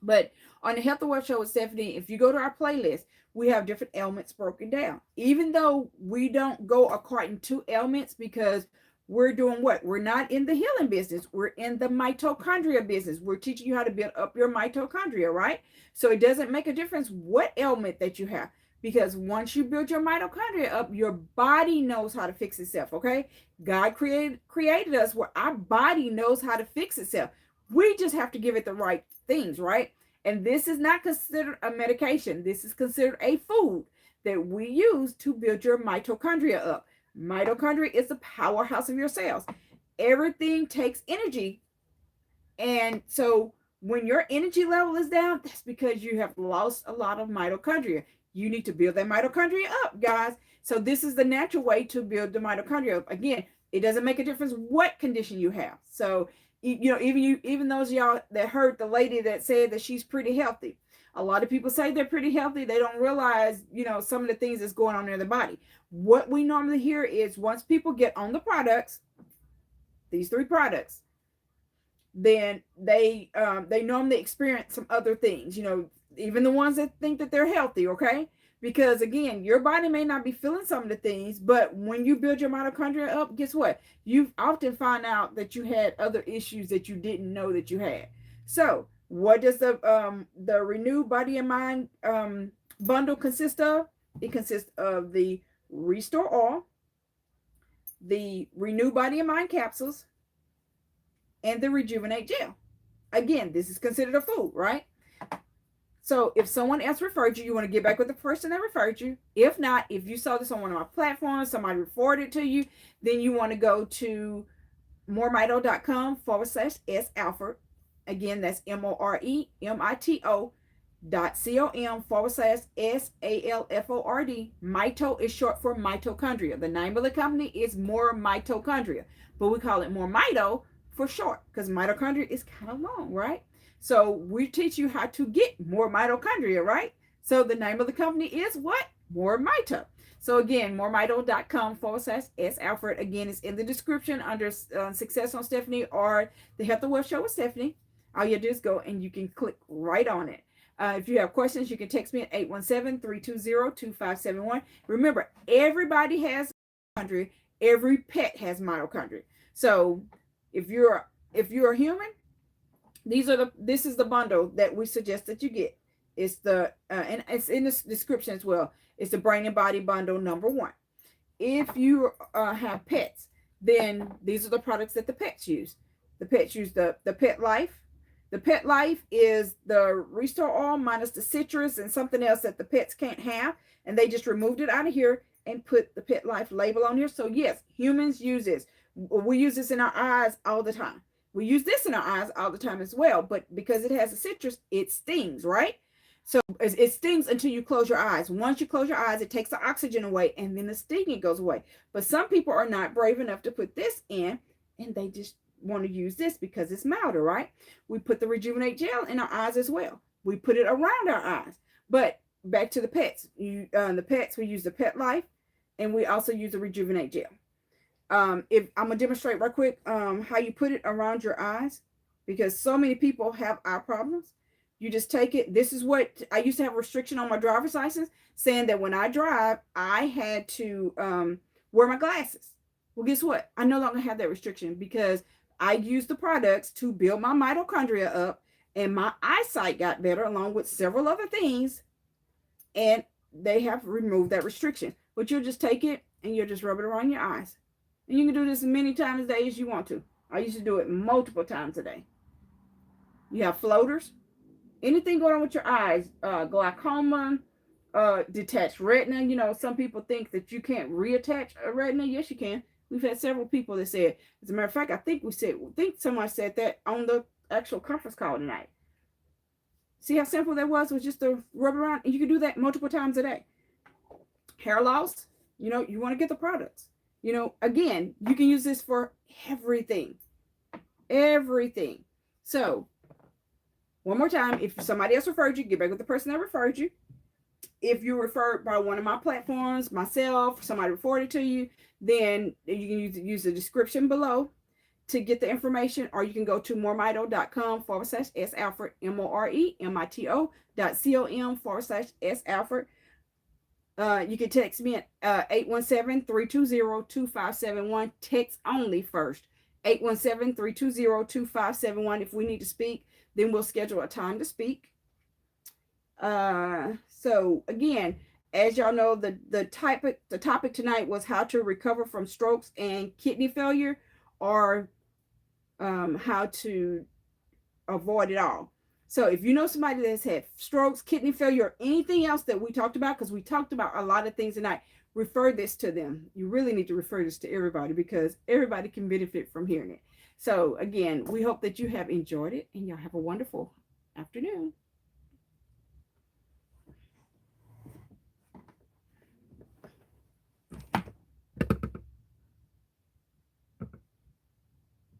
But on the Health and Wealth Show with Stephanie, if you go to our playlist, we have different ailments broken down. Even though we don't go according to ailments, because we're doing what? We're not in the healing business. We're in the mitochondria business. We're teaching you how to build up your mitochondria, right? So it doesn't make a difference what ailment that you have, because once you build your mitochondria up, your body knows how to fix itself, okay? God created us where our body knows how to fix itself. We just have to give it the right things, right? And this is not considered a medication. This is considered a food that we use to build your mitochondria up. Mitochondria is the powerhouse of your cells. Everything takes energy. And so when your energy level is down, that's because you have lost a lot of mitochondria. You need to build that mitochondria up, guys. So this is the natural way to build the mitochondria up. Again, it doesn't make a difference what condition you have. So, even those of y'all that heard the lady that said that she's pretty healthy. A lot of people say they're pretty healthy. They don't realize, some of the things that's going on in their body. What we normally hear is once people get on the products, these 3 products, then they normally experience some other things, even the ones that think that they're healthy, okay? Because again, your body may not be feeling some of the things, but when you build your mitochondria up, guess what? You often find out that you had other issues that you didn't know that you had. So what does the Renew Body and Mind bundle consist of? It consists of the Restore Oil, the Renew Body and Mind capsules, and the Rejuvenate Gel. Again, this is considered a food, right? So if someone else referred you, you want to get back with the person that referred you. If not, if you saw this on one of my platforms, somebody referred it to you, then you want to go to moremito.com/S Alford. Again, that's MoreMito.com/SALFORD. Mito is short for mitochondria. The name of the company is More Mitochondria, but we call it MoreMito for short because mitochondria is kind of long, right? So we teach you how to get more mitochondria, right? So the name of the company is what? MoreMito. So again, moremito.com/S Alford. Again, it's in the description under Success on Stephanie or the Health and Wealth Show with Stephanie. All you do is go and you can click right on it. If you have questions, you can text me at 817-320-2571. Remember, everybody has mitochondria. Every pet has mitochondria. So if you're a human, this is the bundle that we suggest that you get. It's the and it's in the description as well. It's the Brain and Body Bundle #1. If you have pets, then these are the products that the pets use. The pets use the Petlife. The Petlife is the Restore Oil minus the citrus and something else that the pets can't have. And they just removed it out of here and put the Petlife label on here. So yes, humans use this. We use this in our eyes all the time. We use this in our eyes all the time as well. But because it has a citrus, it stings, right? So it stings until you close your eyes. Once you close your eyes, it takes the oxygen away and then the stinging goes away. But some people are not brave enough to put this in and they just want to use this because it's milder, right? We put the Rejuvenate Gel in our eyes as well. We put it around our eyes. But back to the pets. The pets, we use the Petlife and we also use the Rejuvenate Gel. If I'm gonna demonstrate right quick how you put it around your eyes because so many people have eye problems. You just take it. This is what I used to have a restriction on my driver's license saying that when I drive, I had to wear my glasses. Well, guess what? I no longer have that restriction because I used the products to build my mitochondria up and my eyesight got better along with several other things. And they have removed that restriction. But you'll just take it and you'll just rub it around your eyes. And you can do this as many times a day as you want to. I used to do it multiple times a day. You have floaters. Anything going on with your eyes, glaucoma, detached retina. You know, some people think that you can't reattach a retina. Yes, you can. We've had several people that said, as a matter of fact, I think someone said that on the actual conference call tonight. See how simple that was just to rub around? And you can do that multiple times a day. Hair loss, you know, you want to get the products. You know, again, you can use this for everything. Everything. So, one more time, if somebody else referred you, get back with the person that referred you. If you're referred by one of my platforms, myself, somebody referred it to you, then you can use the description below to get the information, or you can go to moremito.com/S Alford, MoreMito.com/S Alford. You can text me at 817-320-2571. Text only first. 817-320-2571. If we need to speak, then we'll schedule a time to speak. So again, as y'all know, the topic tonight was how to recover from strokes and kidney failure, or how to avoid it all. So if you know somebody that's had strokes, kidney failure, or anything else that we talked about, because we talked about a lot of things tonight, refer this to them. You really need to refer this to everybody because everybody can benefit from hearing it. So again, we hope that you have enjoyed it and y'all have a wonderful afternoon.